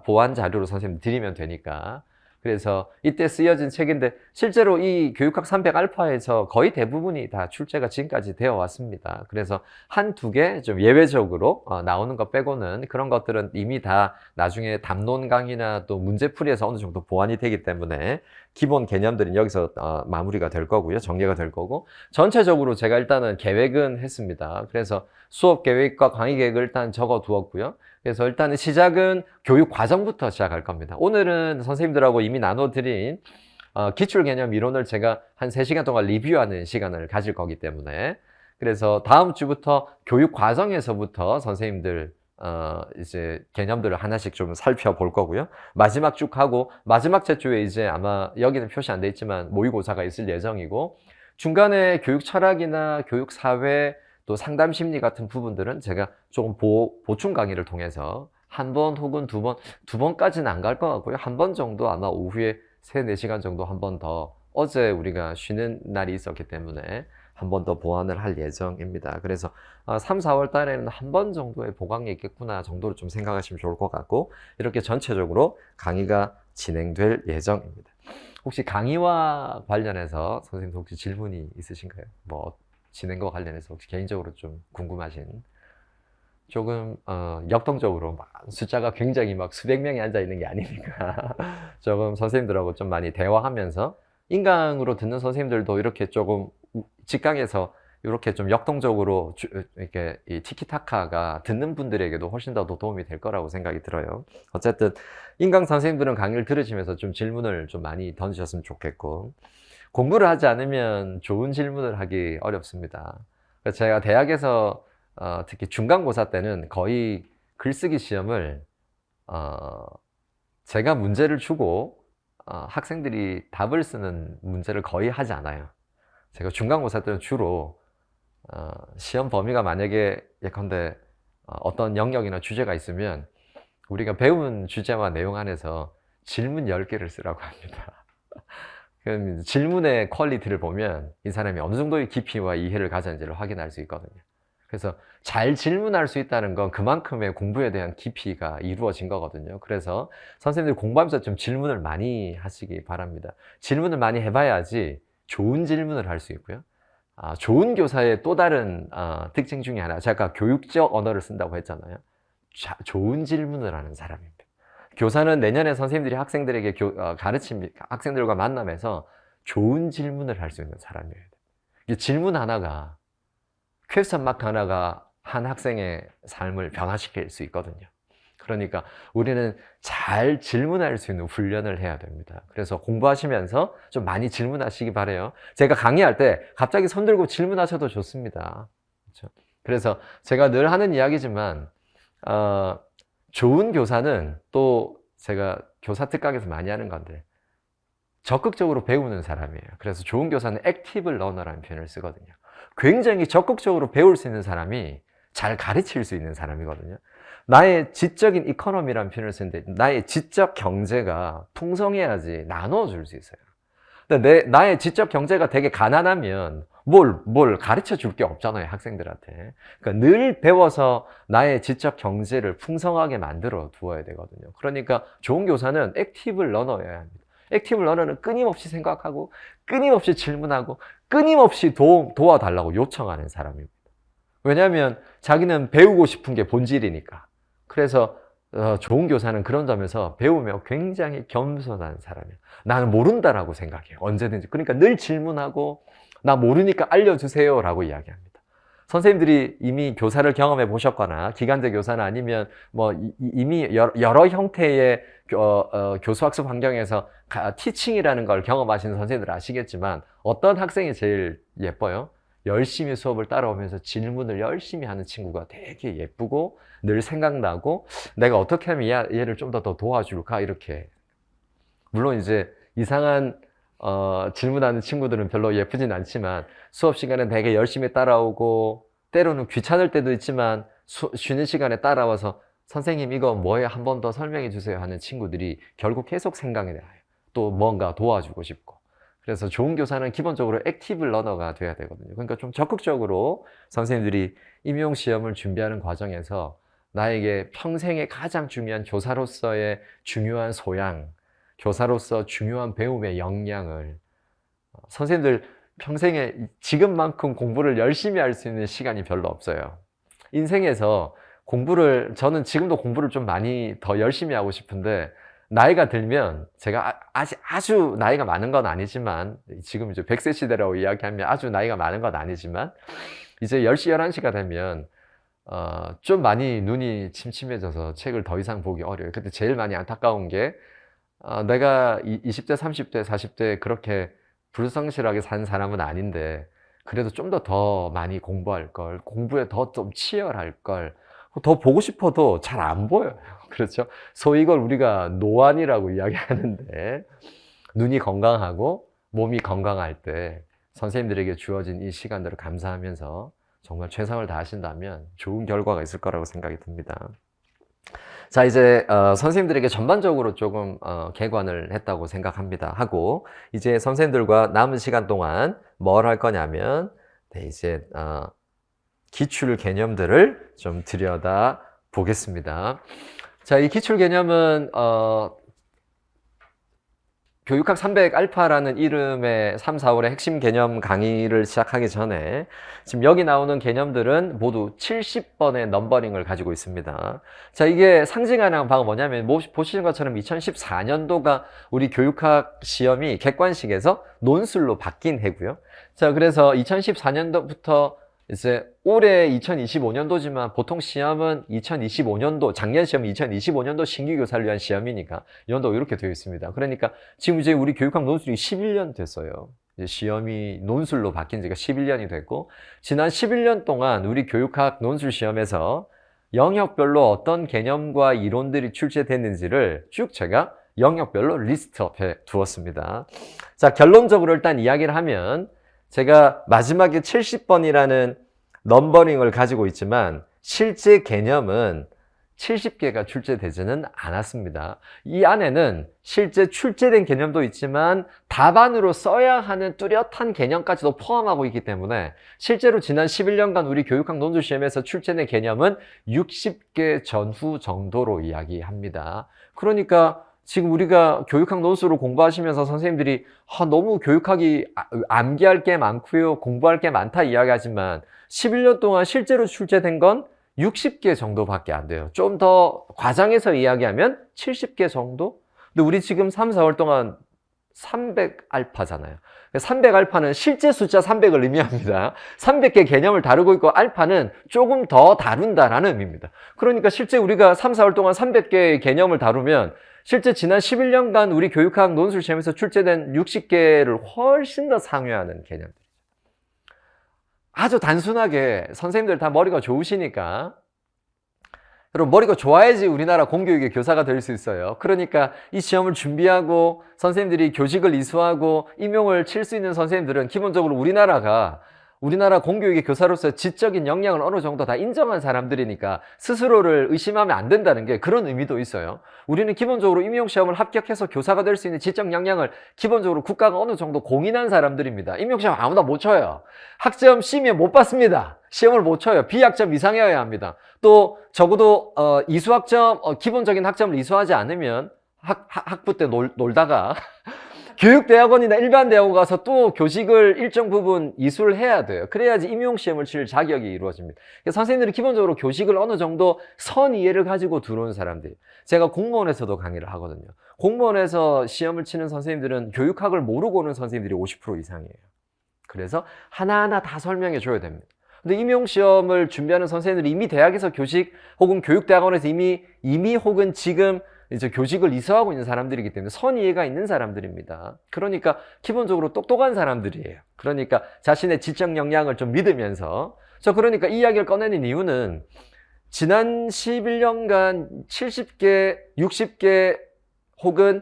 보완 자료로 선생님 드리면 되니까. 그래서 이때 쓰여진 책인데 실제로 이 교육학 300알파에서 거의 대부분이 다 출제가 지금까지 되어 왔습니다. 그래서 1-2개 좀 예외적으로 나오는 것 빼고는 그런 것들은 이미 다 나중에 담론 강의나 또 문제풀이에서 어느 정도 보완이 되기 때문에 기본 개념들은 여기서 마무리가 될 거고요. 정리가 될 거고 전체적으로 제가 일단은 계획은 했습니다. 그래서 수업 계획과 강의 계획을 일단 적어 두었고요. 그래서 일단은 시작은 교육 과정부터 시작할 겁니다. 오늘은 선생님들하고 이미 나눠드린 기출 개념 이론을 제가 한 3시간 동안 리뷰하는 시간을 가질 거기 때문에 그래서 다음 주부터 교육 과정에서부터 선생님들 이제 개념들을 하나씩 좀 살펴볼 거고요. 마지막 쭉 하고 마지막 주에 이제 아마 여기는 표시 안 돼 있지만 모의고사가 있을 예정이고 중간에 교육 철학이나 교육 사회 또 상담 심리 같은 부분들은 제가 조금 보충 강의를 통해서 1번 혹은 2번, 2번까지는 안 갈 것 같고요. 1번 정도 아마 오후에 3-4시간 정도 한 번 더 어제 우리가 쉬는 날이 있었기 때문에 한 번 더 보완을 할 예정입니다. 그래서 3, 4월 달에는 한 번 정도의 보강이 있겠구나 정도로 좀 생각하시면 좋을 것 같고, 이렇게 전체적으로 강의가 진행될 예정입니다. 혹시 강의와 관련해서 선생님 혹시 질문이 있으신가요? 뭐 진행과 관련해서 혹시 개인적으로 좀 궁금하신, 조금 역동적으로 막 숫자가 굉장히 막 수백 명이 앉아 있는 게 아니니까 조금 선생님들하고 좀 많이 대화하면서, 인강으로 듣는 선생님들도 이렇게 조금 직강에서 이렇게 좀 역동적으로 이렇게 이 티키타카가 듣는 분들에게도 훨씬 더 도움이 될 거라고 생각이 들어요. 어쨌든 인강 선생님들은 강의를 들으시면서 좀 질문을 좀 많이 던지셨으면 좋겠고, 공부를 하지 않으면 좋은 질문을 하기 어렵습니다. 그래서 제가 대학에서 특히 중간고사 때는 거의 글쓰기 시험을 제가 문제를 주고 학생들이 답을 쓰는 문제를 거의 하지 않아요. 제가 중간고사 때는 주로 시험 범위가 만약에 예컨대 어떤 영역이나 주제가 있으면 우리가 배운 주제와 내용 안에서 질문 10개를 쓰라고 합니다. 그럼 질문의 퀄리티를 보면 이 사람이 어느 정도의 깊이와 이해를 가졌는지를 확인할 수 있거든요. 그래서 잘 질문할 수 있다는 건 그만큼의 공부에 대한 깊이가 이루어진 거거든요. 그래서 선생님들 공부하면서 좀 질문을 많이 하시기 바랍니다. 질문을 많이 해봐야지 좋은 질문을 할 수 있고요. 좋은 교사의 또 다른 특징 중에 하나, 제가 교육적 언어를 쓴다고 했잖아요. 좋은 질문을 하는 사람입니다. 교사는 내년에 선생님들이 학생들에게 학생들과 만나면서 좋은 질문을 할 수 있는 사람이에요. 질문 하나가, 퀘스천 마크 하나가 한 학생의 삶을 변화시킬 수 있거든요. 그러니까 우리는 잘 질문할 수 있는 훈련을 해야 됩니다. 그래서 공부하시면서 좀 많이 질문하시기 바라요. 제가 강의할 때 갑자기 손 들고 질문하셔도 좋습니다. 그렇죠? 그래서 제가 늘 하는 이야기지만 좋은 교사는, 또 제가 교사 특강에서 많이 하는 건데, 적극적으로 배우는 사람이에요. 그래서 좋은 교사는 액티브 러너라는 표현을 쓰거든요. 굉장히 적극적으로 배울 수 있는 사람이 잘 가르칠 수 있는 사람이거든요. 나의 지적인 이코노미라는 표현을 쓰는데, 나의 지적 경제가 풍성해야지 나눠줄 수 있어요. 근데 나의 지적 경제가 되게 가난하면 뭘 가르쳐 줄 게 없잖아요, 학생들한테. 그러니까 늘 배워서 나의 지적 경제를 풍성하게 만들어 두어야 되거든요. 그러니까 좋은 교사는 액티브 러너여야 합니다. 액티브 러너는 끊임없이 생각하고, 끊임없이 질문하고, 끊임없이 도와달라고 요청하는 사람입니다. 왜냐하면 자기는 배우고 싶은 게 본질이니까. 그래서 좋은 교사는 그런 점에서 배우며 굉장히 겸손한 사람이에요. 나는 모른다라고 생각해요, 언제든지. 그러니까 늘 질문하고, 나 모르니까 알려주세요 라고 이야기합니다. 선생님들이 이미 교사를 경험해 보셨거나 기간제 교사는 아니면 뭐 이미 여러 형태의 교수학습 환경에서 티칭이라는 걸 경험하시는 선생님들 아시겠지만, 어떤 학생이 제일 예뻐요? 열심히 수업을 따라오면서 질문을 열심히 하는 친구가 되게 예쁘고 늘 생각나고, 내가 어떻게 하면 얘를 좀 더 도와줄까, 이렇게. 물론 이제 이상한 질문하는 친구들은 별로 예쁘진 않지만, 수업 시간에 되게 열심히 따라오고 때로는 귀찮을 때도 있지만 쉬는 시간에 따라와서 선생님 이거 뭐예요? 한 번 더 설명해 주세요 하는 친구들이 결국 계속 생각이 나요. 또 뭔가 도와주고 싶고. 그래서 좋은 교사는 기본적으로 액티브 러너가 돼야 되거든요. 그러니까 좀 적극적으로 선생님들이 임용시험을 준비하는 과정에서 나에게 평생에 가장 중요한 교사로서의 중요한 소양, 교사로서 중요한 배움의 역량을, 선생님들 평생에 지금만큼 공부를 열심히 할 수 있는 시간이 별로 없어요. 인생에서 저는 지금도 공부를 좀 많이 더 열심히 하고 싶은데, 나이가 들면, 제가 아주 나이가 많은 건 아니지만, 지금 이제 100세 시대라고 이야기하면 아주 나이가 많은 건 아니지만, 이제 10시, 11시가 되면 좀 많이 눈이 침침해져서 책을 더 이상 보기 어려워요. 근데 제일 많이 안타까운 게, 내가 20대, 30대, 40대 그렇게 불성실하게 산 사람은 아닌데, 그래도 좀 더 많이 공부할 걸, 공부에 더 좀 치열할 걸, 더 보고 싶어도 잘 안 보여요. 그렇죠? 소위 이걸 우리가 노안이라고 이야기하는데, 눈이 건강하고 몸이 건강할 때 선생님들에게 주어진 이 시간들을 감사하면서 정말 최선을 다하신다면 좋은 결과가 있을 거라고 생각이 듭니다. 자, 이제 선생님들에게 전반적으로 조금 개관을 했다고 생각합니다. 하고 이제 선생님들과 남은 시간 동안 뭘 할 거냐면, 네, 이제 기출 개념들을 좀 들여다 보겠습니다. 자, 이 기출 개념은 교육학 300알파라는 이름의 3, 4월의 핵심 개념 강의를 시작하기 전에 지금 여기 나오는 개념들은 모두 70번의 넘버링을 가지고 있습니다. 자, 이게 상징하는 바가 뭐냐면 보시는 것처럼 2014년도가 우리 교육학 시험이 객관식에서 논술로 바뀐 해고요. 자, 그래서 2014년도부터 이제 올해 2025년도지만 보통 시험은 2025년도, 작년 시험은 2025년도 신규 교사를 위한 시험이니까 연도 이렇게 되어 있습니다. 그러니까 지금 이제 우리 교육학 논술이 11년 됐어요. 이제 시험이 논술로 바뀐 지가 11년이 됐고, 지난 11년 동안 우리 교육학 논술 시험에서 영역별로 어떤 개념과 이론들이 출제됐는지를 쭉 제가 영역별로 리스트업해 두었습니다. 자, 결론적으로 일단 이야기를 하면 제가 마지막에 70번이라는 넘버링을 가지고 있지만 실제 개념은 70개가 출제되지는 않았습니다. 이 안에는 실제 출제된 개념도 있지만 답안으로 써야 하는 뚜렷한 개념까지도 포함하고 있기 때문에 실제로 지난 11년간 우리 교육학 논술 시험에서 출제된 개념은 60개 전후 정도로 이야기합니다. 그러니까 지금 우리가 교육학 논술을 공부하시면서 선생님들이 너무 교육학이 암기할 게 많고요, 공부할 게 많다 이야기하지만 11년 동안 실제로 출제된 건 60개 정도밖에 안 돼요. 좀 더 과장해서 이야기하면 70개 정도? 근데 우리 지금 3, 4월 동안 300알파잖아요. 300알파는 실제 숫자 300을 의미합니다. 300개 개념을 다루고 있고 알파는 조금 더 다룬다라는 의미입니다. 그러니까 실제 우리가 3, 4월 동안 300개의 개념을 다루면 실제 지난 11년간 우리 교육학 논술 시험에서 출제된 60개를 훨씬 더 상회하는 개념들이죠. 아주 단순하게 선생님들 다 머리가 좋으시니까, 여러분 머리가 좋아야지 우리나라 공교육의 교사가 될 수 있어요. 그러니까 이 시험을 준비하고 선생님들이 교직을 이수하고 임용을 칠 수 있는 선생님들은 기본적으로 우리나라 공교육의 교사로서 지적인 역량을 어느 정도 다 인정한 사람들이니까 스스로를 의심하면 안 된다는 게 그런 의미도 있어요. 우리는 기본적으로 임용시험을 합격해서 교사가 될 수 있는 지적 역량을 기본적으로 국가가 어느 정도 공인한 사람들입니다. 임용시험 아무나 못 쳐요. 학점 C면 못 받습니다. 시험을 못 쳐요. B학점 이상이어야 합니다. 또 적어도 이수학점, 기본적인 학점을 이수하지 않으면 학부 때 놀다가 교육대학원이나 일반 대학원 가서 또 교직을 일정 부분 이수를 해야 돼요. 그래야지 임용시험을 칠 자격이 이루어집니다. 선생님들이 기본적으로 교직을 어느 정도 선 이해를 가지고 들어오는 사람들이, 제가 공무원에서도 강의를 하거든요. 공무원에서 시험을 치는 선생님들은 교육학을 모르고 오는 선생님들이 50% 이상이에요. 그래서 하나하나 다 설명해 줘야 됩니다. 근데 임용시험을 준비하는 선생님들이 이미 대학에서 교직 혹은 교육대학원에서 이미 혹은 지금 이제 교직을 이수하고 있는 사람들이기 때문에 선이해가 있는 사람들입니다. 그러니까 기본적으로 똑똑한 사람들이에요. 그러니까 자신의 지적 역량을 좀 믿으면서, 그러니까 이 이야기를 꺼내는 이유는 지난 11년간 70개, 60개 혹은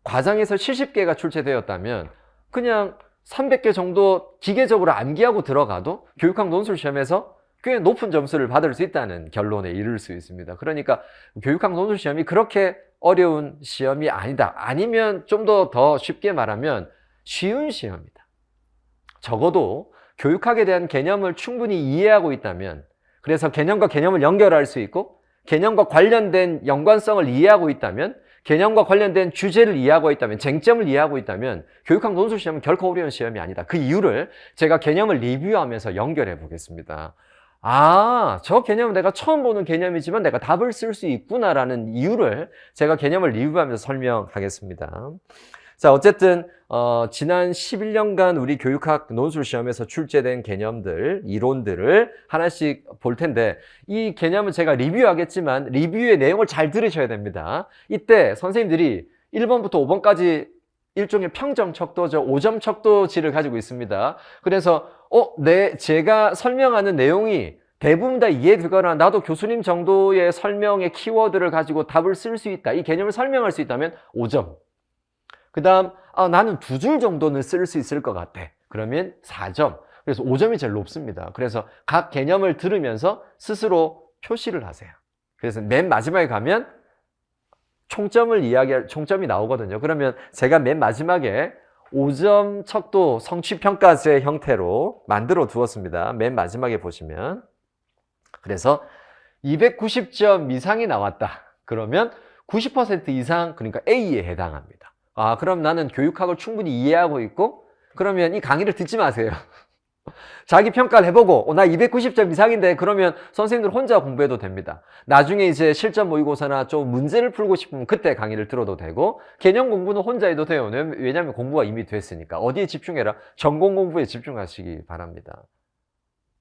과장해서 70개가 출제되었다면 그냥 300개 정도 기계적으로 암기하고 들어가도 교육학 논술 시험에서 꽤 높은 점수를 받을 수 있다는 결론에 이를 수 있습니다. 그러니까 교육학 논술 시험이 그렇게 어려운 시험이 아니다. 아니면 좀 더 쉽게 말하면 쉬운 시험이다. 적어도 교육학에 대한 개념을 충분히 이해하고 있다면, 그래서 개념과 개념을 연결할 수 있고 개념과 관련된 연관성을 이해하고 있다면, 개념과 관련된 주제를 이해하고 있다면, 쟁점을 이해하고 있다면 교육학 논술 시험은 결코 어려운 시험이 아니다. 그 이유를 제가 개념을 리뷰하면서 연결해 보겠습니다. 저 개념은 내가 처음 보는 개념이지만 내가 답을 쓸 수 있구나라는 이유를 제가 개념을 리뷰하면서 설명하겠습니다. 자, 어쨌든 지난 11년간 우리 교육학 논술 시험에서 출제된 개념들, 이론들을 하나씩 볼 텐데, 이 개념은 제가 리뷰하겠지만 리뷰의 내용을 잘 들으셔야 됩니다. 이때 선생님들이 1번부터 5번까지 일종의 평점 척도죠. 5점 척도지를 가지고 있습니다. 그래서 제가 설명하는 내용이 대부분 다 이해되거나 나도 교수님 정도의 설명의 키워드를 가지고 답을 쓸 수 있다, 이 개념을 설명할 수 있다면 5점. 그 다음 나는 2줄 정도는 쓸 수 있을 것 같아, 그러면 4점. 그래서 5점이 제일 높습니다. 그래서 각 개념을 들으면서 스스로 표시를 하세요. 그래서 맨 마지막에 가면 총점이 나오거든요. 그러면 제가 맨 마지막에 5점 척도 성취평가제 형태로 만들어 두었습니다. 맨 마지막에 보시면. 그래서 290점 이상이 나왔다. 그러면 90% 이상, 그러니까 A에 해당합니다. 아, 그럼 나는 교육학을 충분히 이해하고 있고, 그러면 이 강의를 듣지 마세요. 자기 평가를 해보고, 나 290점 이상인데, 그러면 선생님들 혼자 공부해도 됩니다. 나중에 이제 실전 모의고사나 좀 문제를 풀고 싶으면 그때 강의를 들어도 되고, 개념 공부는 혼자 해도 돼요. 왜냐하면 공부가 이미 됐으니까. 어디에 집중해라? 전공 공부에 집중하시기 바랍니다.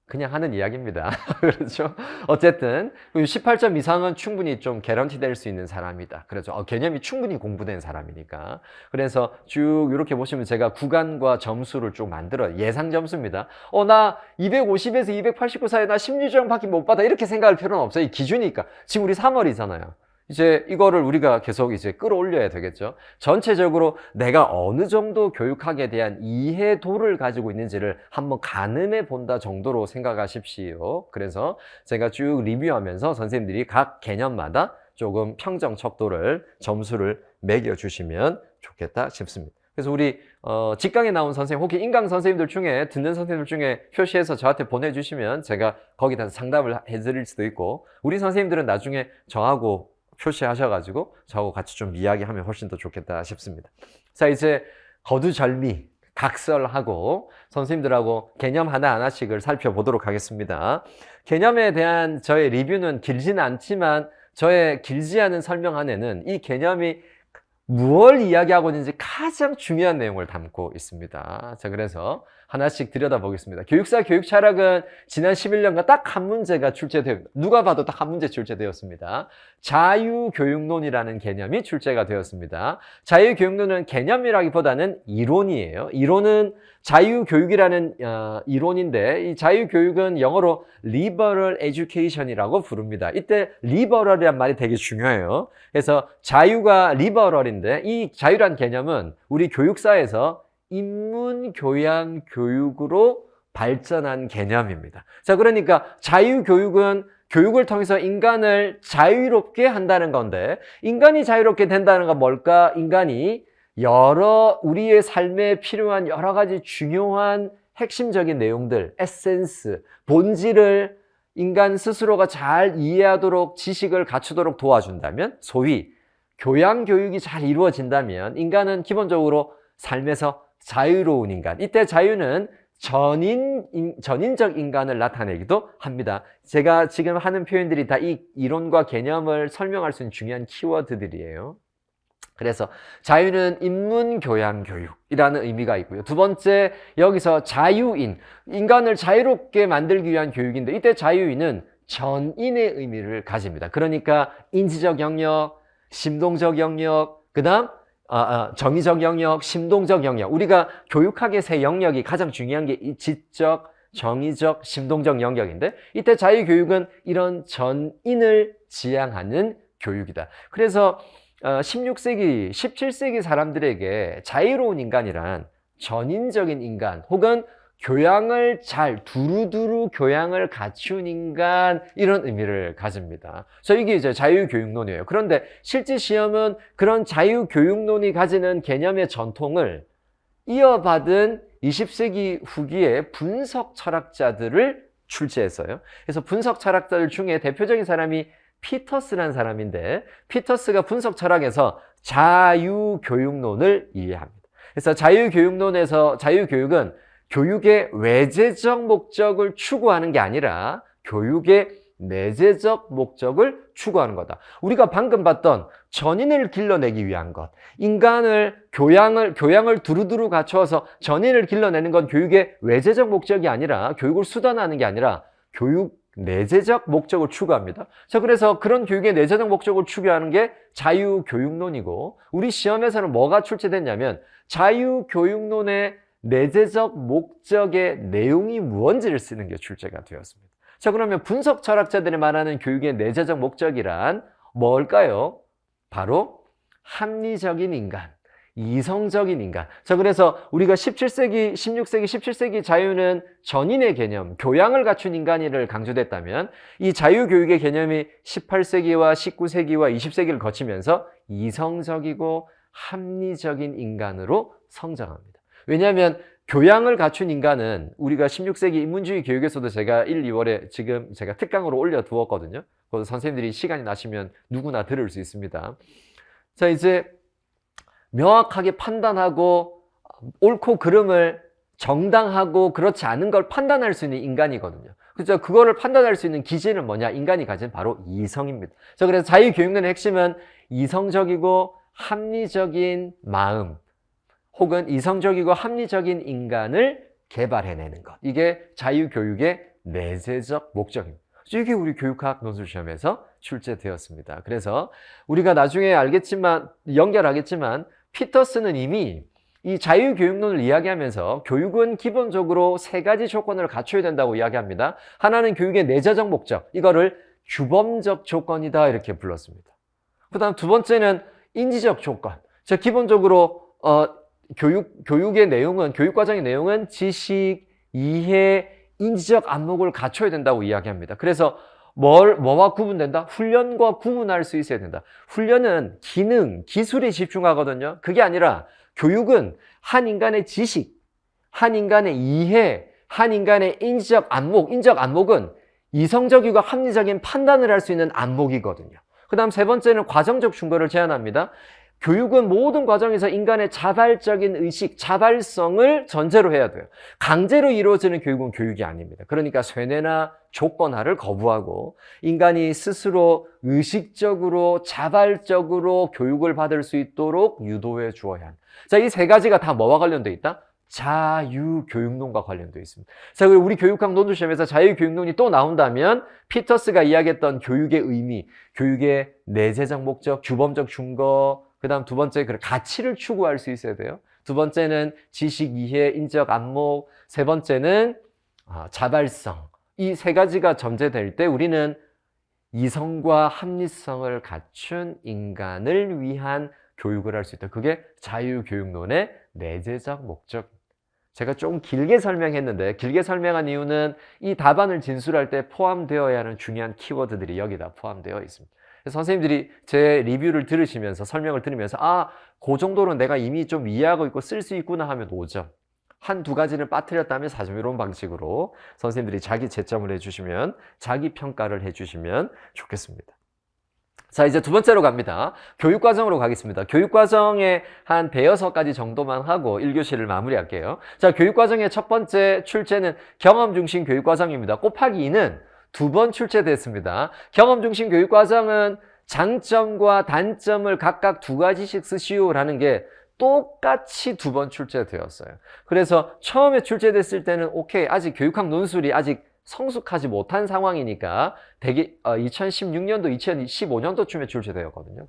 그냥 하는 이야기입니다. 그렇죠? 어쨌든 18점 이상은 충분히 좀 개런티 될 수 있는 사람이다. 그렇죠? 개념이 충분히 공부된 사람이니까. 그래서 쭉 이렇게 보시면 제가 구간과 점수를 쭉 만들어요. 예상 점수입니다. 나 250에서 289 사이에 나 16점밖에 못 받아. 이렇게 생각할 필요는 없어요. 이 기준이니까. 지금 우리 3월이잖아요. 이제 이거를 우리가 계속 이제 끌어올려야 되겠죠. 전체적으로 내가 어느 정도 교육학에 대한 이해도를 가지고 있는지를 한번 가늠해 본다 정도로 생각하십시오. 그래서 제가 쭉 리뷰하면서 선생님들이 각 개념마다 조금 평정 척도를 점수를 매겨주시면 좋겠다 싶습니다. 그래서 우리 직강에 나온 선생님 혹은 인강 선생님들 중에 듣는 선생님들 중에 표시해서 저한테 보내주시면 제가 거기다 상담을 해드릴 수도 있고, 우리 선생님들은 나중에 저하고 표시하셔가지고 저하고 같이 좀 이야기하면 훨씬 더 좋겠다 싶습니다. 자, 이제 거두절미, 각설하고 선생님들하고 개념 하나하나씩을 살펴보도록 하겠습니다. 개념에 대한 저의 리뷰는 길지는 않지만 저의 길지 않은 설명 안에는 이 개념이 무엇을 이야기하고 있는지 가장 중요한 내용을 담고 있습니다. 자, 그래서 하나씩 들여다보겠습니다. 교육사 교육철학은 지난 11년간 딱 한 문제가 출제되어, 누가 봐도 딱 한 문제 출제되었습니다. 자유교육론이라는 개념이 출제가 되었습니다. 자유교육론은 개념이라기보다는 이론이에요. 이론은 자유교육이라는 이론인데, 이 자유교육은 영어로 liberal education이라고 부릅니다. 이때 liberal이란 말이 되게 중요해요. 그래서 자유가 liberal인데, 이 자유란 개념은 우리 교육사에서 인문교양 교육으로 발전한 개념입니다. 자, 그러니까 자유교육은 교육을 통해서 인간을 자유롭게 한다는 건데, 인간이 자유롭게 된다는 건 뭘까? 인간이 우리의 삶에 필요한 여러 가지 중요한 핵심적인 내용들, 에센스, 본질을 인간 스스로가 잘 이해하도록 지식을 갖추도록 도와준다면, 소위 교양교육이 잘 이루어진다면 인간은 기본적으로 삶에서 자유로운 인간, 이때 자유는 전인적 인간을 나타내기도 합니다. 제가 지금 하는 표현들이 다 이 이론과 개념을 설명할 수 있는 중요한 키워드들이에요. 그래서 자유는 인문교양교육이라는 의미가 있고요. 두 번째, 여기서 자유인, 인간을 자유롭게 만들기 위한 교육인데, 이때 자유인은 전인의 의미를 가집니다. 그러니까 인지적 영역, 심동적 영역, 그 다음 정의적 영역, 심동적 영역. 우리가 교육학의 세 영역이 가장 중요한 게 이 지적, 정의적, 심동적 영역인데, 이때 자유교육은 이런 전인을 지향하는 교육이다. 그래서 16세기, 17세기 사람들에게 자유로운 인간이란 전인적인 인간 혹은 교양을 두루두루 교양을 갖춘 인간, 이런 의미를 가집니다. 이게 이제 자유교육론이에요. 그런데 실제 시험은 그런 자유교육론이 가지는 개념의 전통을 이어받은 20세기 후기에 분석 철학자들을 출제했어요. 그래서 분석 철학자들 중에 대표적인 사람이 피터스라는 사람인데, 피터스가 분석 철학에서 자유교육론을 이해합니다. 그래서 자유교육은 교육의 외재적 목적을 추구하는 게 아니라 교육의 내재적 목적을 추구하는 거다. 우리가 방금 봤던 전인을 길러내기 위한 것, 인간을 교양을 두루두루 갖추어서 전인을 길러내는 건 교육의 외재적 목적이 아니라, 교육을 수단화하는 게 아니라 교육 내재적 목적을 추구합니다. 자, 그래서 그런 교육의 내재적 목적을 추구하는 게 자유교육론이고, 우리 시험에서는 뭐가 출제됐냐면 자유교육론의 내재적 목적의 내용이 무언지를 쓰는 게 출제가 되었습니다. 자, 그러면 분석 철학자들이 말하는 교육의 내재적 목적이란 뭘까요? 바로 합리적인 인간, 이성적인 인간. 자, 그래서 우리가 16세기, 17세기 자유는 전인의 개념, 교양을 갖춘 인간이를 강조됐다면, 이 자유교육의 개념이 18세기와 19세기와 20세기를 거치면서 이성적이고 합리적인 인간으로 성장합니다. 왜냐하면 교양을 갖춘 인간은 우리가 16세기 인문주의 교육에서도 제가 1, 2월에 지금 제가 특강으로 올려두었거든요. 그래서 선생님들이 시간이 나시면 누구나 들을 수 있습니다. 자, 이제 명확하게 판단하고 옳고 그름을 정당하고 그렇지 않은 걸 판단할 수 있는 인간이거든요. 그죠? 그거를 판단할 수 있는 기준은 뭐냐? 인간이 가진 바로 이성입니다. 자, 그래서 자유교육론의 핵심은 이성적이고 합리적인 마음, 혹은 이성적이고 합리적인 인간을 개발해내는 것. 이게 자유교육의 내재적 목적입니다. 이게 우리 교육학 논술시험에서 출제되었습니다. 그래서 우리가 나중에 알겠지만, 연결하겠지만, 피터스는 이미 이 자유교육론을 이야기하면서 교육은 기본적으로 세 가지 조건을 갖춰야 된다고 이야기합니다. 하나는 교육의 내재적 목적, 이거를 규범적 조건이다 이렇게 불렀습니다. 그 다음 두 번째는 인지적 조건. 즉 기본적으로 교육의 내용은, 교육과정의 내용은 지식, 이해, 인지적 안목을 갖춰야 된다고 이야기합니다. 그래서 뭐와 구분된다? 훈련과 구분할 수 있어야 된다. 훈련은 기능, 기술에 집중하거든요. 그게 아니라 교육은 한 인간의 지식, 한 인간의 이해, 한 인간의 인지적 안목, 인적 안목은 이성적이고 합리적인 판단을 할 수 있는 안목이거든요. 그 다음 세 번째는 과정적 충고를 제안합니다. 교육은 모든 과정에서 인간의 자발적인 의식, 자발성을 전제로 해야 돼요. 강제로 이루어지는 교육은 교육이 아닙니다. 그러니까 쇠뇌나 조건화를 거부하고 인간이 스스로 의식적으로 자발적으로 교육을 받을 수 있도록 유도해 주어야 한다. 자, 이 세 가지가 다 뭐와 관련되어 있다? 자유교육론과 관련되어 있습니다. 자, 그리고 우리 교육학 논술시험에서 자유교육론이 또 나온다면 피터스가 이야기했던 교육의 의미, 교육의 내재적 목적, 규범적 준거, 그 다음 두 번째, 가치를 추구할 수 있어야 돼요. 두 번째는 지식, 이해, 인적 안목. 세 번째는 자발성. 이 세 가지가 전제될 때 우리는 이성과 합리성을 갖춘 인간을 위한 교육을 할 수 있다. 그게 자유교육론의 내재적 목적. 제가 좀 길게 설명했는데, 길게 설명한 이유는 이 답안을 진술할 때 포함되어야 하는 중요한 키워드들이 여기다 포함되어 있습니다. 선생님들이 제 리뷰를 들으시면서, 설명을 들으면서 그 정도는 내가 이미 좀 이해하고 있고 쓸 수 있구나 하면 5점. 한두 가지를 빠뜨렸다면 4점, 이런 방식으로 선생님들이 자기 채점을 해주시면, 자기 평가를 해주시면 좋겠습니다. 자, 이제 두 번째로 갑니다. 교육과정으로 가겠습니다. 교육과정에 한 대여섯 가지 정도만 하고 1교시를 마무리할게요. 자, 교육과정의 첫 번째 출제는 경험 중심 교육과정입니다. 곱하기 2는 두 번 출제됐습니다. 경험 중심 교육과정은 장점과 단점을 각각 두 가지씩 쓰시오라는 게 똑같이 두 번 출제되었어요. 그래서 처음에 출제됐을 때는 오케이, 아직 교육학 논술이 아직 성숙하지 못한 상황이니까 되게 2016년도, 2015년도쯤에 출제되었거든요.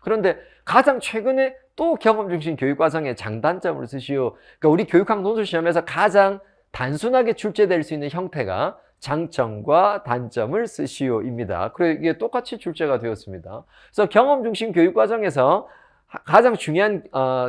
그런데 가장 최근에 또 경험 중심 교육과정의 장단점을 쓰시오. 그러니까 우리 교육학 논술 시험에서 가장 단순하게 출제될 수 있는 형태가 장점과 단점을 쓰시오입니다. 그래 이게 똑같이 출제가 되었습니다. 그래서 경험 중심 교육과정에서 가장 중요한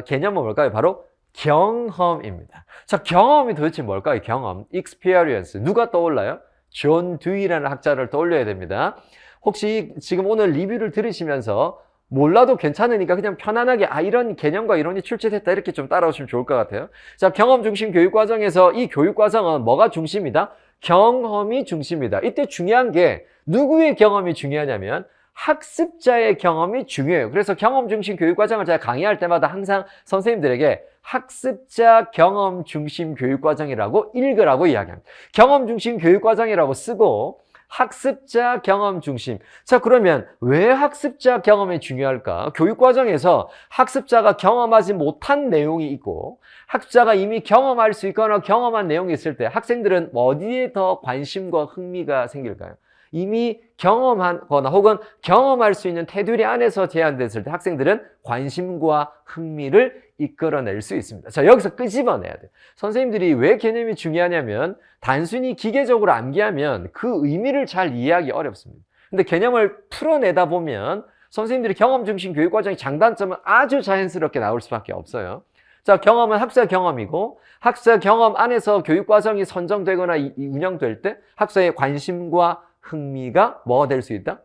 개념은 뭘까요? 바로 경험입니다. 자, 경험이 도대체 뭘까요? 경험, experience. 누가 떠올라요? 존 듀이라는 학자를 떠올려야 됩니다. 혹시 지금 오늘 리뷰를 들으시면서 몰라도 괜찮으니까 그냥 편안하게 이런 개념과 이론이 출제됐다 이렇게 좀 따라오시면 좋을 것 같아요. 자, 경험 중심 교육과정에서 이 교육과정은 뭐가 중심이다? 경험이 중심이다. 이때 중요한 게 누구의 경험이 중요하냐면 학습자의 경험이 중요해요. 그래서 경험 중심 교육과정을 제가 강의할 때마다 항상 선생님들에게 학습자 경험 중심 교육과정이라고 읽으라고 이야기합니다. 경험 중심 교육과정이라고 쓰고 학습자 경험 중심. 자, 그러면 왜 학습자 경험이 중요할까? 교육과정에서 학습자가 경험하지 못한 내용이 있고 학습자가 이미 경험할 수 있거나 경험한 내용이 있을 때 학생들은 어디에 더 관심과 흥미가 생길까요? 이미 경험하거나 혹은 경험할 수 있는 테두리 안에서 제한됐을 때 학생들은 관심과 흥미를 이끌어낼 수 있습니다. 자, 여기서 끄집어내야 돼요. 선생님들이 왜 개념이 중요하냐면 단순히 기계적으로 암기하면 그 의미를 잘 이해하기 어렵습니다. 근데 개념을 풀어내다 보면 선생님들이 경험 중심 교육과정의 장단점은 아주 자연스럽게 나올 수밖에 없어요. 자, 경험은 학습자 경험이고 학습자 경험 안에서 교육과정이 선정되거나 운영될 때 학습자의 관심과 흥미가 뭐가 될 수 있다?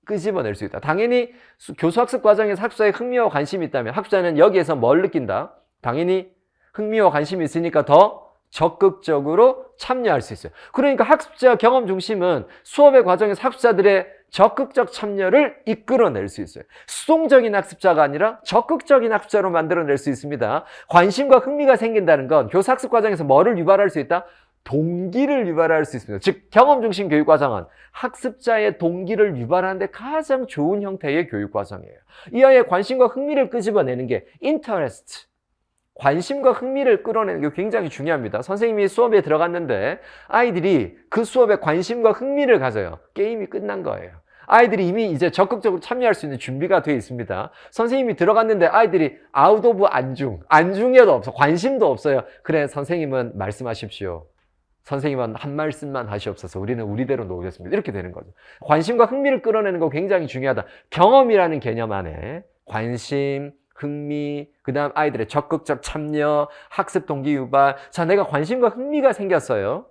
끄집어낼 수 있다. 당연히 교수학습 과정에서 학습자의 흥미와 관심이 있다면 학습자는 여기에서 뭘 느낀다? 당연히 흥미와 관심이 있으니까 더 적극적으로 참여할 수 있어요. 그러니까 학습자 경험 중심은 수업의 과정에서 학습자들의 적극적 참여를 이끌어낼 수 있어요. 수동적인 학습자가 아니라 적극적인 학습자로 만들어낼 수 있습니다. 관심과 흥미가 생긴다는 건 교사 학습 과정에서 뭐를 유발할 수 있다? 동기를 유발할 수 있습니다. 즉 경험 중심 교육 과정은 학습자의 동기를 유발하는 데 가장 좋은 형태의 교육 과정이에요. 이 아이의 관심과 흥미를 끄집어내는 게 interest, 관심과 흥미를 끌어내는 게 굉장히 중요합니다. 선생님이 수업에 들어갔는데 아이들이 그 수업에 관심과 흥미를 가져요. 게임이 끝난 거예요. 아이들이 이미 이제 적극적으로 참여할 수 있는 준비가 되어 있습니다. 선생님이 들어갔는데 아이들이 아웃 오브 안중에도 없어, 관심도 없어요. 그래, 선생님은 말씀하십시오. 선생님은 한 말씀만 하시옵소서. 우리는 우리대로 놀겠습니다. 이렇게 되는 거죠. 관심과 흥미를 끌어내는 거 굉장히 중요하다. 경험이라는 개념 안에 관심, 흥미, 그 다음 아이들의 적극적 참여, 학습 동기 유발. 자, 내가 관심과 흥미가 생겼어요.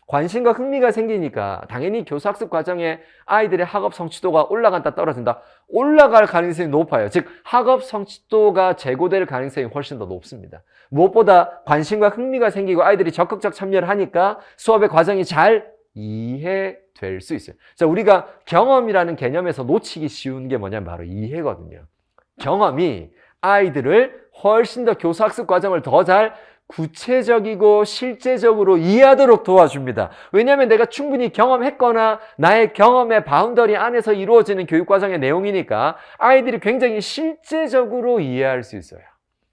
관심과 흥미가 생기니까 당연히 교사학습 과정에 아이들의 학업 성취도가 올라간다, 떨어진다. 올라갈 가능성이 높아요. 즉 학업 성취도가 제고될 가능성이 훨씬 더 높습니다. 무엇보다 관심과 흥미가 생기고 아이들이 적극적 참여를 하니까 수업의 과정이 잘 이해될 수 있어요. 자, 우리가 경험이라는 개념에서 놓치기 쉬운 게 뭐냐면 바로 이해거든요. 경험이 아이들을 훨씬 더 교사학습 과정을 더 잘 구체적이고 실제적으로 이해하도록 도와줍니다. 왜냐하면 내가 충분히 경험했거나 나의 경험의 바운더리 안에서 이루어지는 교육과정의 내용이니까 아이들이 굉장히 실제적으로 이해할 수 있어요.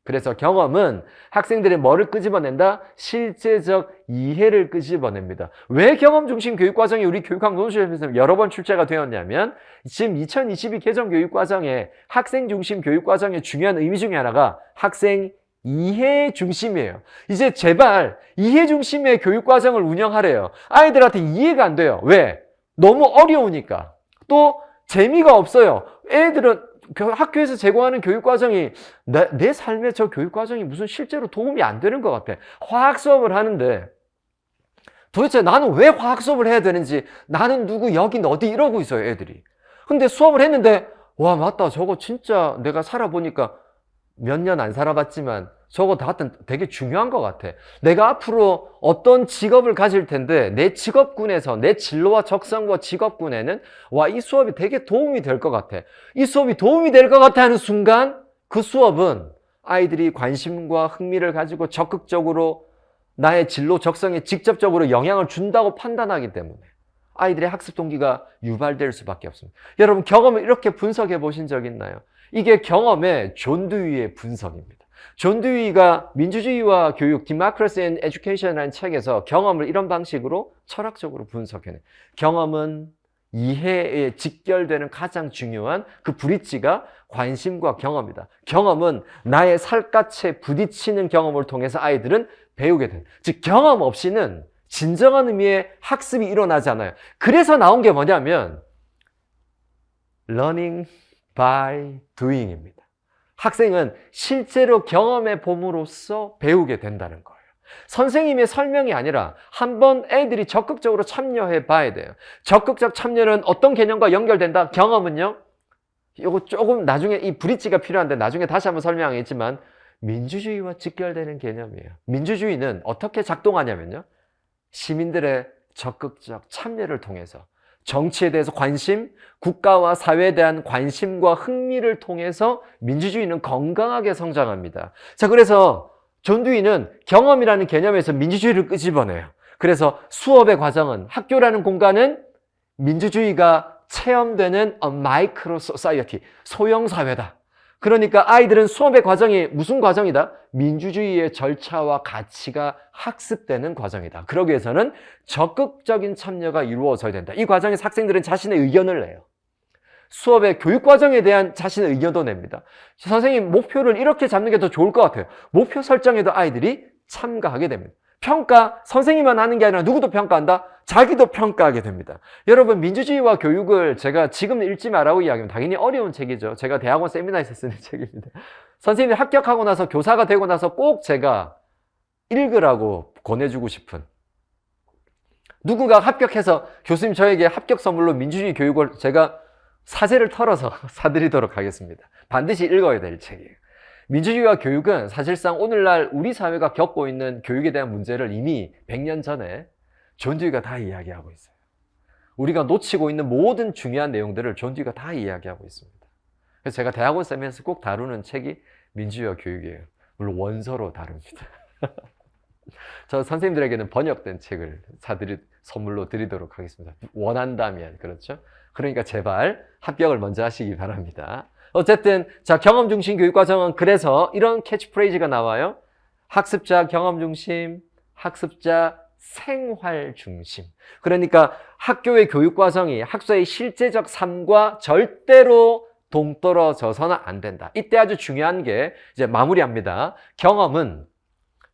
그래서 경험은 학생들의 뭐를 끄집어낸다? 실제적 이해를 끄집어냅니다. 왜 경험 중심 교육과정이 우리 교육학 논술에서 여러 번 출제가 되었냐면 지금 2022 개정 교육과정에 학생 중심 교육과정의 중요한 의미 중에 하나가 학생 이해 중심이에요. 이제 제발 이해 중심의 교육과정을 운영하래요. 아이들한테 이해가 안 돼요. 왜? 너무 어려우니까. 또 재미가 없어요. 애들은 학교에서 제공하는 교육과정이 내 삶에 저 교육과정이 무슨 실제로 도움이 안 되는 것 같아. 화학 수업을 하는데 도대체 나는 왜 화학 수업을 해야 되는지, 나는 누구, 여긴 어디, 이러고 있어요, 애들이. 근데 수업을 했는데 와, 맞다, 저거 진짜 내가 살아보니까 몇 년 안 살아봤지만 저거 다 되게 중요한 것 같아. 내가 앞으로 어떤 직업을 가질 텐데 내 직업군에서 내 진로와 적성과 직업군에는 와, 이 수업이 되게 도움이 될 것 같아. 이 수업이 도움이 될 것 같아 하는 순간 그 수업은 아이들이 관심과 흥미를 가지고 적극적으로 나의 진로 적성에 직접적으로 영향을 준다고 판단하기 때문에 아이들의 학습 동기가 유발될 수밖에 없습니다. 여러분, 경험을 이렇게 분석해 보신 적 있나요? 이게 경험의 존 듀이의 분석입니다. 존 듀이가 민주주의와 교육, Democracy and Education이라는 책에서 경험을 이런 방식으로 철학적으로 분석해내. 경험은 이해에 직결되는 가장 중요한 그 브릿지가 관심과 경험이다. 경험은 나의 살갗에 부딪히는 경험을 통해서 아이들은 배우게 된다. 즉 경험 없이는 진정한 의미의 학습이 일어나지 않아요. 그래서 나온 게 뭐냐면 learning by doing입니다. 학생은 실제로 경험해 봄으로써 배우게 된다는 거예요. 선생님의 설명이 아니라 한번 애들이 적극적으로 참여해 봐야 돼요. 적극적 참여는 어떤 개념과 연결된다? 경험은요? 이거 조금 나중에 이 브릿지가 필요한데 나중에 다시 한번 설명하겠지만 민주주의와 직결되는 개념이에요. 민주주의는 어떻게 작동하냐면요, 시민들의 적극적 참여를 통해서 정치에 대해서 관심, 국가와 사회에 대한 관심과 흥미를 통해서 민주주의는 건강하게 성장합니다. 자, 그래서 존 듀이는 경험이라는 개념에서 민주주의를 끄집어내요. 그래서 수업의 과정은, 학교라는 공간은 민주주의가 체험되는 a micro society, 소형 사회다. 그러니까 아이들은 수업의 과정이 무슨 과정이다? 민주주의의 절차와 가치가 학습되는 과정이다. 그러기 위해서는 적극적인 참여가 이루어져야 된다. 이 과정에서 학생들은 자신의 의견을 내요. 수업의 교육 과정에 대한 자신의 의견도 냅니다. 선생님, 목표를 이렇게 잡는 게 더 좋을 것 같아요. 목표 설정에도 아이들이 참가하게 됩니다. 평가, 선생님만 하는 게 아니라 누구도 평가한다? 자기도 평가하게 됩니다. 여러분, 민주주의와 교육을 제가 지금 읽지 말라고 이야기하면 당연히 어려운 책이죠. 제가 대학원 세미나에서 쓰는 책입니다. 선생님이 합격하고 나서 교사가 되고 나서 꼭 제가 읽으라고 권해주고 싶은, 누군가 합격해서 교수님 저에게 합격 선물로 민주주의 교육을 제가 사재를 털어서 사드리도록 하겠습니다. 반드시 읽어야 될 책이에요. 민주주의와 교육은 사실상 오늘날 우리 사회가 겪고 있는 교육에 대한 문제를 이미 100년 전에 존 듀이가 다 이야기하고 있어요. 우리가 놓치고 있는 모든 중요한 내용들을 존 듀이가 다 이야기하고 있습니다. 그래서 제가 대학원 쌤에서 꼭 다루는 책이 민주주의와 교육이에요. 물론 원서로 다룹니다. 저 선생님들에게는 번역된 책을 선물로 드리도록 하겠습니다. 원한다면, 그렇죠? 그러니까 제발 합격을 먼저 하시기 바랍니다. 어쨌든, 자, 경험 중심 교육과정은 그래서 이런 캐치프레이즈가 나와요. 학습자 경험 중심, 학습자 생활 중심. 그러니까 학교의 교육과정이 학생의 실제적 삶과 절대로 동떨어져서는 안 된다. 이때 아주 중요한 게 이제 마무리합니다. 경험은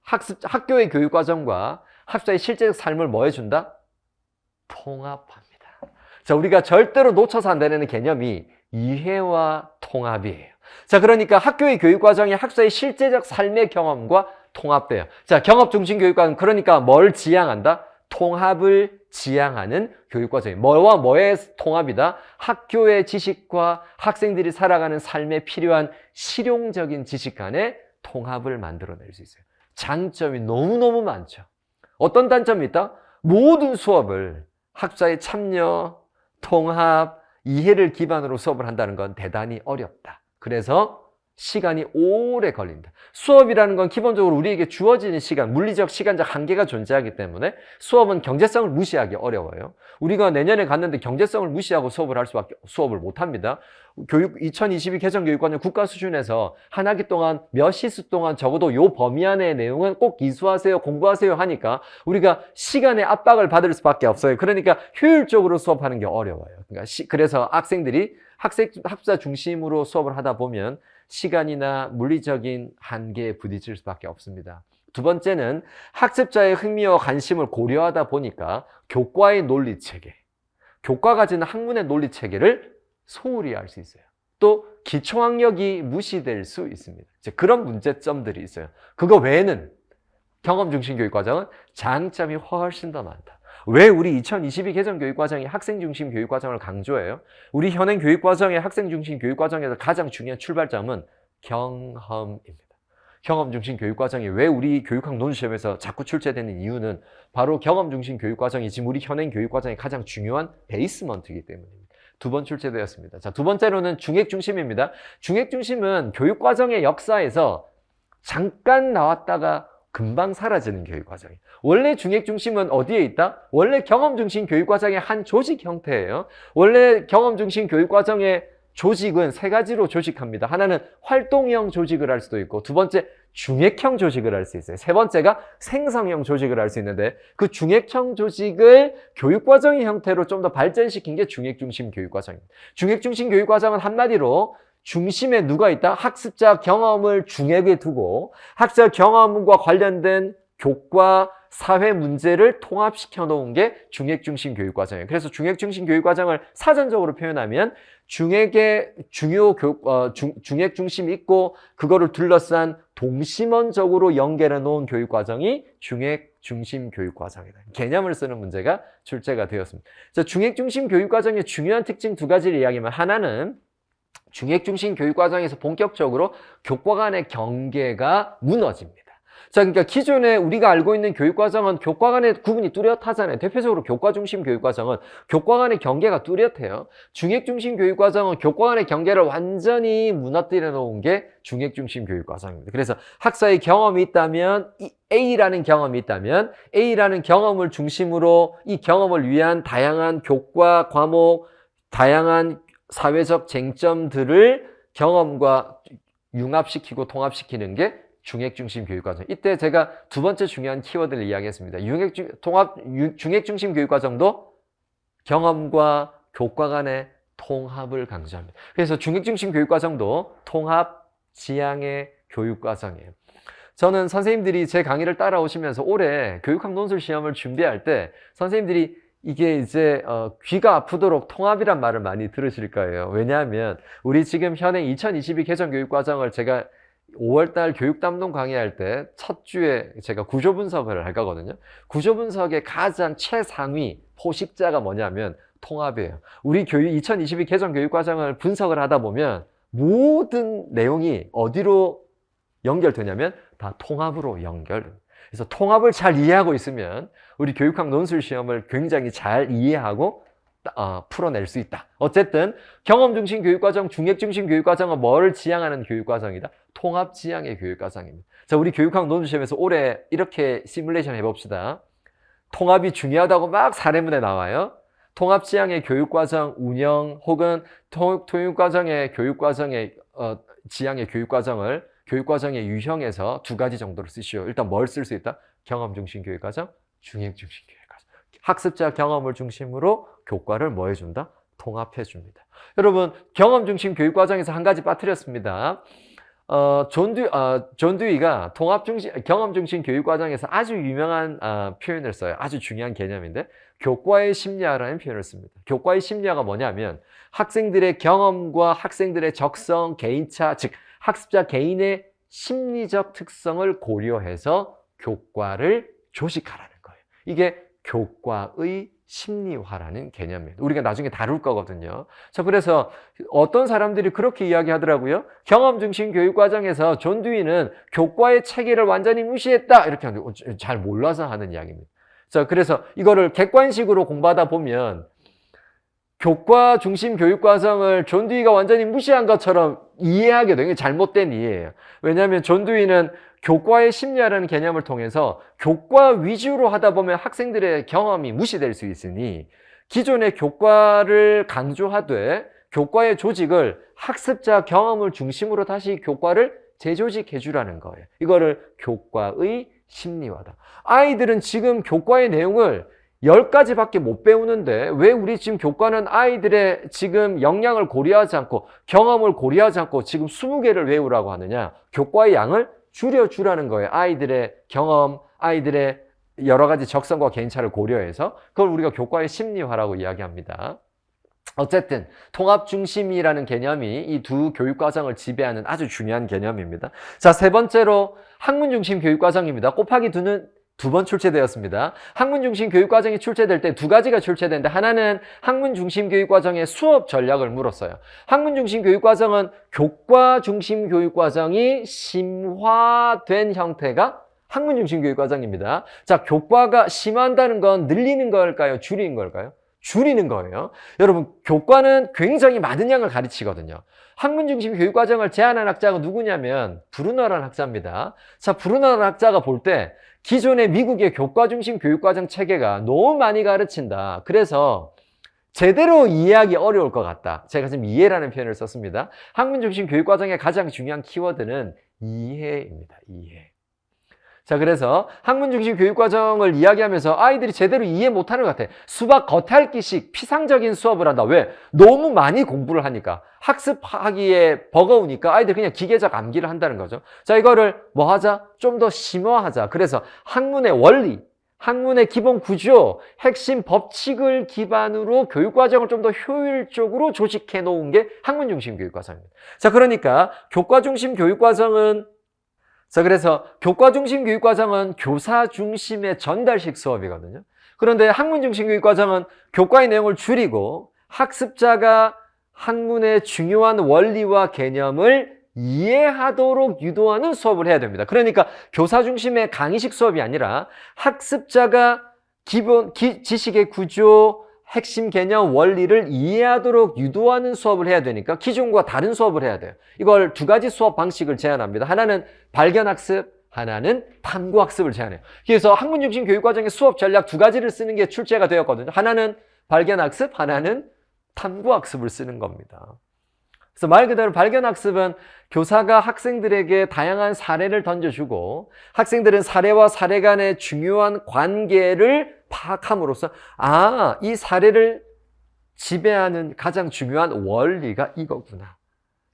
학교의 교육과정과 학생의 실제적 삶을 뭐 해준다? 통합합니다. 자, 우리가 절대로 놓쳐서 안 되는 개념이 이해와 통합이에요. 자, 그러니까 학교의 교육과정이 학생의 실제적 삶의 경험과 통합돼요. 자, 경험 중심 교육과정, 그러니까 뭘 지향한다? 통합을 지향하는 교육과정이에요. 뭐와 뭐의 통합이다? 학교의 지식과 학생들이 살아가는 삶에 필요한 실용적인 지식 간의 통합을 만들어낼 수 있어요. 장점이 너무너무 많죠. 어떤 단점이 있다? 모든 수업을 학자의 참여, 통합, 이해를 기반으로 수업을 한다는 건 대단히 어렵다. 그래서 시간이 오래 걸린다. 수업이라는 건 기본적으로 우리에게 주어지는 시간, 물리적, 시간적 한계가 존재하기 때문에 수업은 경제성을 무시하기 어려워요. 우리가 내년에 갔는데 경제성을 무시하고 수업을 못 합니다. 2022 개정교육과정 국가 수준에서 한 학기 동안 몇 시수 동안 적어도 요 범위 안의 내용은 꼭 이수하세요, 공부하세요 하니까 우리가 시간의 압박을 받을 수밖에 없어요. 그러니까 효율적으로 수업하는 게 어려워요. 그래서 학생들이 학습자 중심으로 수업을 하다 보면 시간이나 물리적인 한계에 부딪힐 수밖에 없습니다. 두 번째는 학습자의 흥미와 관심을 고려하다 보니까 교과의 논리체계, 교과가 가지는 학문의 논리체계를 소홀히 할 수 있어요. 또 기초학력이 무시될 수 있습니다. 이제 그런 문제점들이 있어요. 그거 외에는 경험 중심 교육과정은 장점이 훨씬 더 많다. 왜 우리 2022 개정 교육과정이 학생 중심 교육과정을 강조해요? 우리 현행 교육과정의 학생 중심 교육과정에서 가장 중요한 출발점은 경험입니다. 경험 중심 교육과정이 왜 우리 교육학 논술시험에서 자꾸 출제되는 이유는 바로 경험 중심 교육과정이 지금 우리 현행 교육과정의 가장 중요한 베이스먼트이기 때문입니다. 두 번 출제되었습니다. 자, 두 번째로는 중핵 중심입니다. 중핵 중심은 교육과정의 역사에서 잠깐 나왔다가 금방 사라지는 교육과정이에요. 원래 중핵 중심은 어디에 있다? 원래 경험 중심 교육과정의 한 조직 형태예요. 원래 경험 중심 교육과정의 조직은 세 가지로 조직합니다. 하나는 활동형 조직을 할 수도 있고, 두 번째 중핵형 조직을 할 수 있어요. 세 번째가 생성형 조직을 할 수 있는데, 그 중핵형 조직을 교육과정의 형태로 좀 더 발전시킨 게 중핵 중심 교육과정입니다. 중핵 중심 교육과정은 한마디로 중심에 누가 있다? 학습자 경험을 중핵에 두고 학습자 경험과 관련된 교과, 사회 문제를 통합시켜 놓은 게 중핵 중심 교육과정이에요. 그래서 중핵 중심 교육과정을 사전적으로 표현하면 중핵의 중핵 중심이 있고 그거를 둘러싼 동심원적으로 연결해 놓은 교육과정이 중핵 중심 교육과정이다. 개념을 쓰는 문제가 출제가 되었습니다. 그래서 중핵 중심 교육과정의 중요한 특징 두 가지를 이야기하면, 하나는 중핵 중심 교육과정에서 본격적으로 교과 간의 경계가 무너집니다. 자, 그러니까 기존에 우리가 알고 있는 교육과정은 교과 간의 구분이 뚜렷하잖아요. 대표적으로 교과 중심 교육과정은 교과 간의 경계가 뚜렷해요. 중핵 중심 교육과정은 교과 간의 경계를 완전히 무너뜨려 놓은 게 중핵 중심 교육과정입니다. 그래서 학사의 경험이 있다면, A라는 경험이 있다면 A라는 경험을 중심으로 이 경험을 위한 다양한 교과, 과목, 다양한 사회적 쟁점들을 경험과 융합시키고 통합시키는 게 중핵 중심 교육과정. 이때 제가 두 번째 중요한 키워드를 이야기했습니다. 중핵 중심 교육과정도 경험과 교과 간의 통합을 강조합니다. 그래서 중핵 중심 교육과정도 통합 지향의 교육과정이에요. 저는 선생님들이 제 강의를 따라오시면서 올해 교육학 논술 시험을 준비할 때 선생님들이 이게 이제 귀가 아프도록 통합이란 말을 많이 들으실 거예요. 왜냐하면 우리 지금 현행 2022 개정 교육과정을 제가 5월달 교육담론 강의할 때 첫 주에 제가 구조 분석을 할 거거든요. 구조 분석의 가장 최상위 포식자가 뭐냐면 통합이에요. 우리 2022 개정 교육과정을 분석을 하다 보면 모든 내용이 어디로 연결되냐면 다 통합으로 연결됩니다. 그래서 통합을 잘 이해하고 있으면 우리 교육학 논술 시험을 굉장히 잘 이해하고 풀어낼 수 있다. 어쨌든 경험 중심 교육과정, 중액 중심 교육과정은 뭐를 지향하는 교육과정이다? 통합 지향의 교육과정입니다. 자, 우리 교육학 논술 시험에서 올해 이렇게 시뮬레이션 해봅시다. 통합이 중요하다고 막 사례문에 나와요. 통합 지향의 교육과정 운영 혹은 통합과정의 교육과정의 지향의 교육과정의 유형에서 두 가지 정도를 쓰시오. 일단 뭘 쓸 수 있다? 경험 중심 교육과정, 중액 중심 교육과정. 학습자 경험을 중심으로 교과를 뭐 해준다? 통합해 줍니다. 여러분, 경험 중심 교육과정에서 한 가지 빠뜨렸습니다. 존 듀이가 경험 중심 교육과정에서 아주 유명한 표현을 써요. 아주 중요한 개념인데, 교과의 심리화라는 표현을 씁니다. 교과의 심리화가 뭐냐면 학생들의 경험과 학생들의 적성, 개인차, 즉 학습자 개인의 심리적 특성을 고려해서 교과를 조직하라는 거예요. 이게 교과의 심리화라는 개념입니다. 우리가 나중에 다룰 거거든요. 자, 그래서 어떤 사람들이 그렇게 이야기하더라고요. 경험 중심 교육 과정에서 존 듀이는 교과의 체계를 완전히 무시했다. 이렇게 하는데 잘 몰라서 하는 이야기입니다. 자, 그래서 이거를 객관식으로 공부하다 보면 교과 중심 교육 과정을 존 듀이가 완전히 무시한 것처럼 이해하게 돼요. 이게 잘못된 이해예요. 왜냐하면 존 듀이는 교과의 심리화라는 개념을 통해서 교과 위주로 하다 보면 학생들의 경험이 무시될 수 있으니 기존의 교과를 강조하되 교과의 조직을 학습자 경험을 중심으로 다시 교과를 재조직해 주라는 거예요. 이거를 교과의 심리화다. 아이들은 지금 교과의 내용을 10가지밖에 못 배우는데 왜 우리 지금 교과는 아이들의 지금 역량을 고려하지 않고 경험을 고려하지 않고 지금 20개를 외우라고 하느냐? 교과의 양을 줄여주라는 거예요. 아이들의 경험, 아이들의 여러 가지 적성과 개인차를 고려해서 그걸 우리가 교과의 심리화라고 이야기합니다. 어쨌든 통합 중심이라는 개념이 이 두 교육과정을 지배하는 아주 중요한 개념입니다. 자, 세 번째로 학문 중심 교육과정입니다. 곱하기 2는 두 번 출제되었습니다. 학문 중심 교육과정이 출제될 때 두 가지가 출제되는데 하나는 학문 중심 교육과정의 수업 전략을 물었어요. 학문 중심 교육과정은 교과 중심 교육과정이 심화된 형태가 학문 중심 교육과정입니다. 자, 교과가 심화한다는 건 늘리는 걸까요? 줄이는 걸까요? 줄이는 거예요. 여러분, 교과는 굉장히 많은 양을 가르치거든요. 학문 중심 교육과정을 제안한 학자가 누구냐면 브루너라는 학자입니다. 자, 브루너라는 학자가 볼 때 기존의 미국의 교과 중심 교육과정 체계가 너무 많이 가르친다. 그래서 제대로 이해하기 어려울 것 같다. 제가 지금 이해라는 표현을 썼습니다. 학문 중심 교육과정의 가장 중요한 키워드는 이해입니다. 이해. 자, 그래서 학문 중심 교육과정을 이야기하면서 아이들이 제대로 이해 못하는 것 같아. 수박 겉핥기식 피상적인 수업을 한다. 왜? 너무 많이 공부를 하니까. 학습하기에 버거우니까 아이들 그냥 기계적 암기를 한다는 거죠. 자, 이거를 뭐 하자? 좀 더 심화하자. 그래서 학문의 원리, 학문의 기본 구조, 핵심 법칙을 기반으로 교육과정을 좀 더 효율적으로 조직해 놓은 게 학문 중심 교육과정입니다. 자, 그러니까 교과 중심 교육과정은 그래서 교과 중심 교육과정은 교사 중심의 전달식 수업이거든요. 그런데 학문 중심 교육과정은 교과의 내용을 줄이고 학습자가 학문의 중요한 원리와 개념을 이해하도록 유도하는 수업을 해야 됩니다. 그러니까 교사 중심의 강의식 수업이 아니라 학습자가 기본 지식의 구조, 핵심 개념, 원리를 이해하도록 유도하는 수업을 해야 되니까 기존과 다른 수업을 해야 돼요. 이걸 두 가지 수업 방식을 제안합니다. 하나는 발견학습, 하나는 탐구학습을 제안해요. 그래서 학문 중심 교육과정의 수업 전략 두 가지를 쓰는 게 출제가 되었거든요. 하나는 발견학습, 하나는 탐구학습을 쓰는 겁니다. 그래서 말 그대로 발견학습은 교사가 학생들에게 다양한 사례를 던져주고 학생들은 사례와 사례 간의 중요한 관계를 파악함으로써 이 사례를 지배하는 가장 중요한 원리가 이거구나.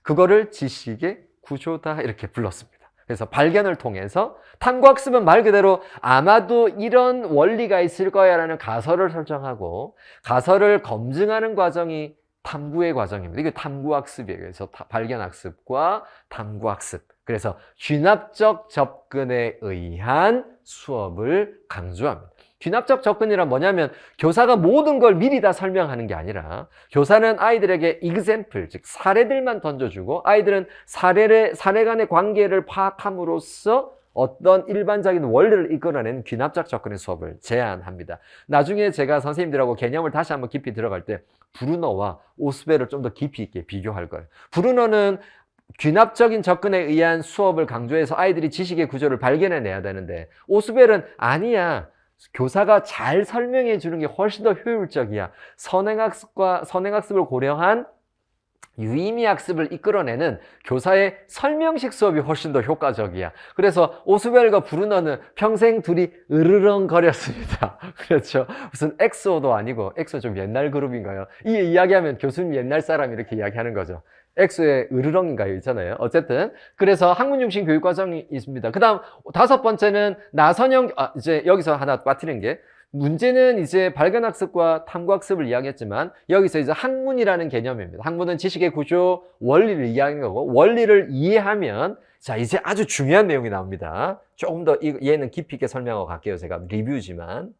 그거를 지식의 구조다 이렇게 불렀습니다. 그래서 발견을 통해서 탐구학습은 말 그대로 아마도 이런 원리가 있을 거야 라는 가설을 설정하고 가설을 검증하는 과정이 탐구의 과정입니다. 이게 탐구학습이에요. 그래서 발견학습과 탐구학습. 그래서 균합적 접근에 의한 수업을 강조합니다. 귀납적 접근이란 뭐냐면 교사가 모든 걸 미리 다 설명하는 게 아니라 교사는 아이들에게 example, 즉 사례들만 던져주고 아이들은 사례 간의 관계를 파악함으로써 어떤 일반적인 원리를 이끌어내는 귀납적 접근의 수업을 제안합니다. 나중에 제가 선생님들하고 개념을 다시 한번 깊이 들어갈 때 브루너와 오스벨을 좀 더 깊이 있게 비교할 거예요. 브루너는 귀납적인 접근에 의한 수업을 강조해서 아이들이 지식의 구조를 발견해내야 되는데 오스벨은 아니야. 교사가 잘 설명해 주는 게 훨씬 더 효율적이야. 선행학습을 고려한 유의미 학습을 이끌어내는 교사의 설명식 수업이 훨씬 더 효과적이야. 그래서 오스웰과 브루너는 평생 둘이 으르렁거렸습니다. 그렇죠. 무슨 엑소도 아니고, 엑소 좀 옛날 그룹인가요? 이 이야기하면 교수님 옛날 사람 이렇게 이야기하는 거죠. 엑소의 으르렁인가요? 있잖아요. 어쨌든 그래서 학문 중심 교육 과정이 있습니다. 그 다음 5번째는 나선형, 이제 여기서 하나 빠뜨린 게 문제는 이제 발견학습과 탐구학습을 이야기했지만 여기서 이제 학문이라는 개념입니다. 학문은 지식의 구조, 원리를 이야기하는 거고 원리를 이해하면 자 이제 아주 중요한 내용이 나옵니다. 조금 더 얘는 깊이 있게 설명하고 갈게요. 제가 리뷰지만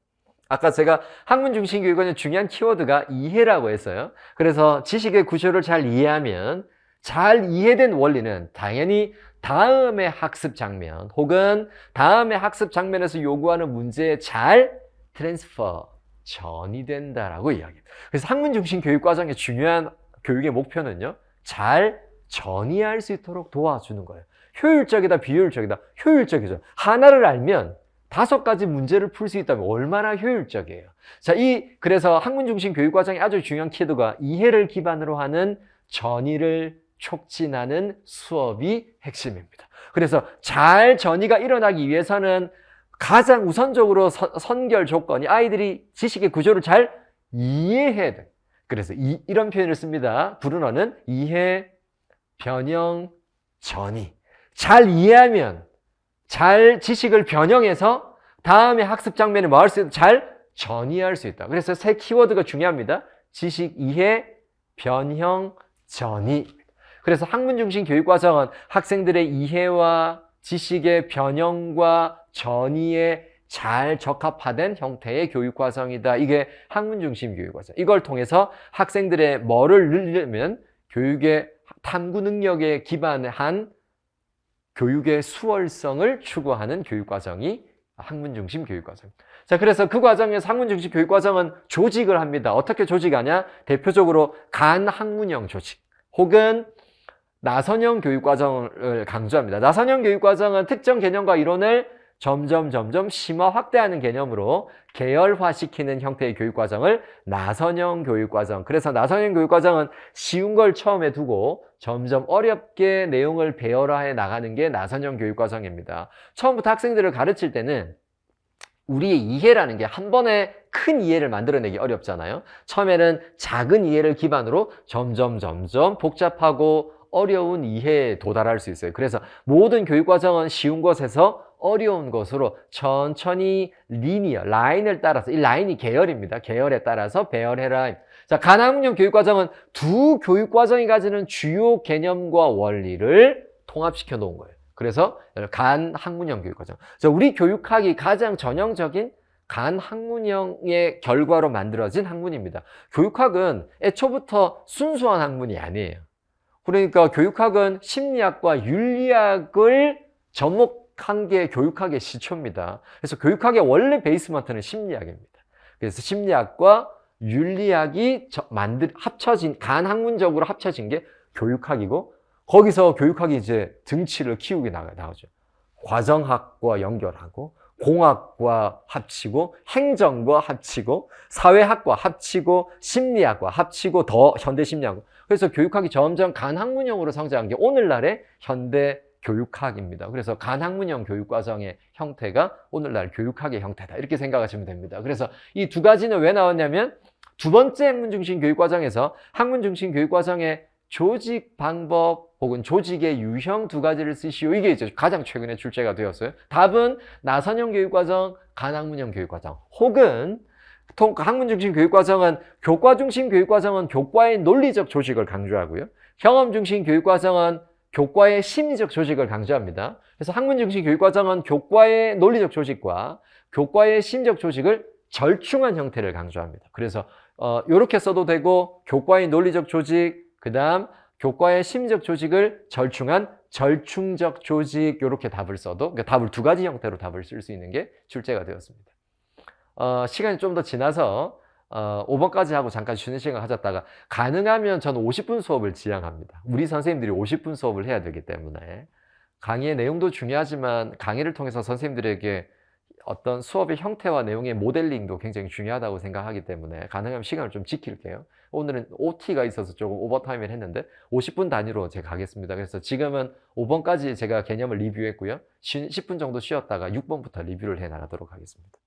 아까 제가 학문 중심 교육의 중요한 키워드가 이해라고 했어요. 그래서 지식의 구조를 잘 이해하면 잘 이해된 원리는 당연히 다음의 학습 장면 혹은 다음의 학습 장면에서 요구하는 문제에 잘 트랜스퍼, 전이 된다라고 이야기합니다. 그래서 학문 중심 교육 과정의 중요한 교육의 목표는요. 잘 전이할 수 있도록 도와주는 거예요. 효율적이다, 비효율적이다. 효율적이죠. 하나를 알면 5가지 문제를 풀 수 있다면 얼마나 효율적이에요. 자, 그래서 학문 중심 교육 과정의 아주 중요한 키워드가 이해를 기반으로 하는 전이를 촉진하는 수업이 핵심입니다. 그래서 잘 전이가 일어나기 위해서는 가장 우선적으로 선결 조건이 아이들이 지식의 구조를 잘 이해해야 돼. 그래서 이런 표현을 씁니다. 브루너는 이해, 변형, 전이. 잘 이해하면 잘 지식을 변형해서 다음에 학습 장면에 뭐할 수 있다? 잘 전이할 수 있다. 그래서 3 키워드가 중요합니다. 지식, 이해, 변형, 전이. 그래서 학문 중심 교육 과정은 학생들의 이해와 지식의 변형과 전이에 잘 적합화된 형태의 교육 과정이다. 이게 학문 중심 교육 과정. 이걸 통해서 학생들의 뭐를 늘리려면 교육의 탐구 능력에 기반한 교육의 수월성을 추구하는 교육 과정이 학문 중심 교육 과정. 자, 그래서 그 과정에서 학문 중심 교육 과정은 조직을 합니다. 어떻게 조직하냐? 대표적으로 간학문형 조직 혹은 나선형 교육 과정을 강조합니다. 나선형 교육 과정은 특정 개념과 이론을 점점 심화 확대하는 개념으로 계열화시키는 형태의 교육 과정을 나선형 교육 과정. 그래서 나선형 교육 과정은 쉬운 걸 처음에 두고 점점 어렵게 내용을 배열화해 나가는 게 나선형 교육 과정입니다. 처음부터 학생들을 가르칠 때는 우리의 이해라는 게 한 번에 큰 이해를 만들어내기 어렵잖아요. 처음에는 작은 이해를 기반으로 점점 복잡하고 어려운 이해에 도달할 수 있어요. 그래서 모든 교육 과정은 쉬운 것에서 어려운 것으로 천천히 라인을 따라서, 이 라인이 계열입니다. 계열에 따라서 배열해라. 자, 간학문형 교육 과정은 두 교육 과정이 가지는 주요 개념과 원리를 통합시켜 놓은 거예요. 그래서 간학문형 교육 과정. 자, 우리 교육학이 가장 전형적인 간학문형의 결과로 만들어진 학문입니다. 교육학은 애초부터 순수한 학문이 아니에요. 그러니까 교육학은 심리학과 윤리학을 접목한 게 교육학의 시초입니다. 그래서 교육학의 원래 베이스먼트는 심리학입니다. 그래서 심리학과 윤리학이 합쳐진, 간학문적으로 합쳐진 게 교육학이고, 거기서 교육학이 이제 등치를 키우게 나가죠. 과정학과 연결하고, 공학과 합치고, 행정과 합치고, 사회학과 합치고, 심리학과 합치고, 더 현대심리학과. 그래서 교육학이 점점 간학문형으로 성장한 게 오늘날의 현대 교육학입니다. 그래서 간학문형 교육과정의 형태가 오늘날 교육학의 형태다. 이렇게 생각하시면 됩니다. 그래서 이 2가지는 왜 나왔냐면 2번째 학문 중심 교육과정에서 학문 중심 교육과정의 조직 방법 혹은 조직의 유형 2가지를 쓰시오. 이게 이제 가장 최근에 출제가 되었어요. 답은 나선형 교육과정, 간학문형 교육과정 혹은 학문 중심 교육과정은 교과 중심 교육과정은 교과의 논리적 조직을 강조하고요. 경험 중심 교육과정은 교과의 심리적 조직을 강조합니다. 그래서 학문 중심 교육과정은 교과의 논리적 조직과 교과의 심적 조직을 절충한 형태를 강조합니다. 그래서 이렇게 써도 되고 교과의 논리적 조직, 그 다음 교과의 심적 조직을 절충한 절충적 조직 이렇게 답을 써도 그러니까 답을 두 가지 형태로 답을 쓸 수 있는 게 출제가 되었습니다. 시간이 좀 더 지나서 5번까지 하고 잠깐 쉬는 시간 가졌다가 가능하면 저는 50분 수업을 지향합니다. 우리 선생님들이 50분 수업을 해야 되기 때문에 강의의 내용도 중요하지만 강의를 통해서 선생님들에게 어떤 수업의 형태와 내용의 모델링도 굉장히 중요하다고 생각하기 때문에 가능하면 시간을 좀 지킬게요. 오늘은 OT가 있어서 조금 오버타임을 했는데 50분 단위로 제가 가겠습니다. 그래서 지금은 5번까지 제가 개념을 리뷰했고요. 10분 정도 쉬었다가 6번부터 리뷰를 해 나가도록 하겠습니다.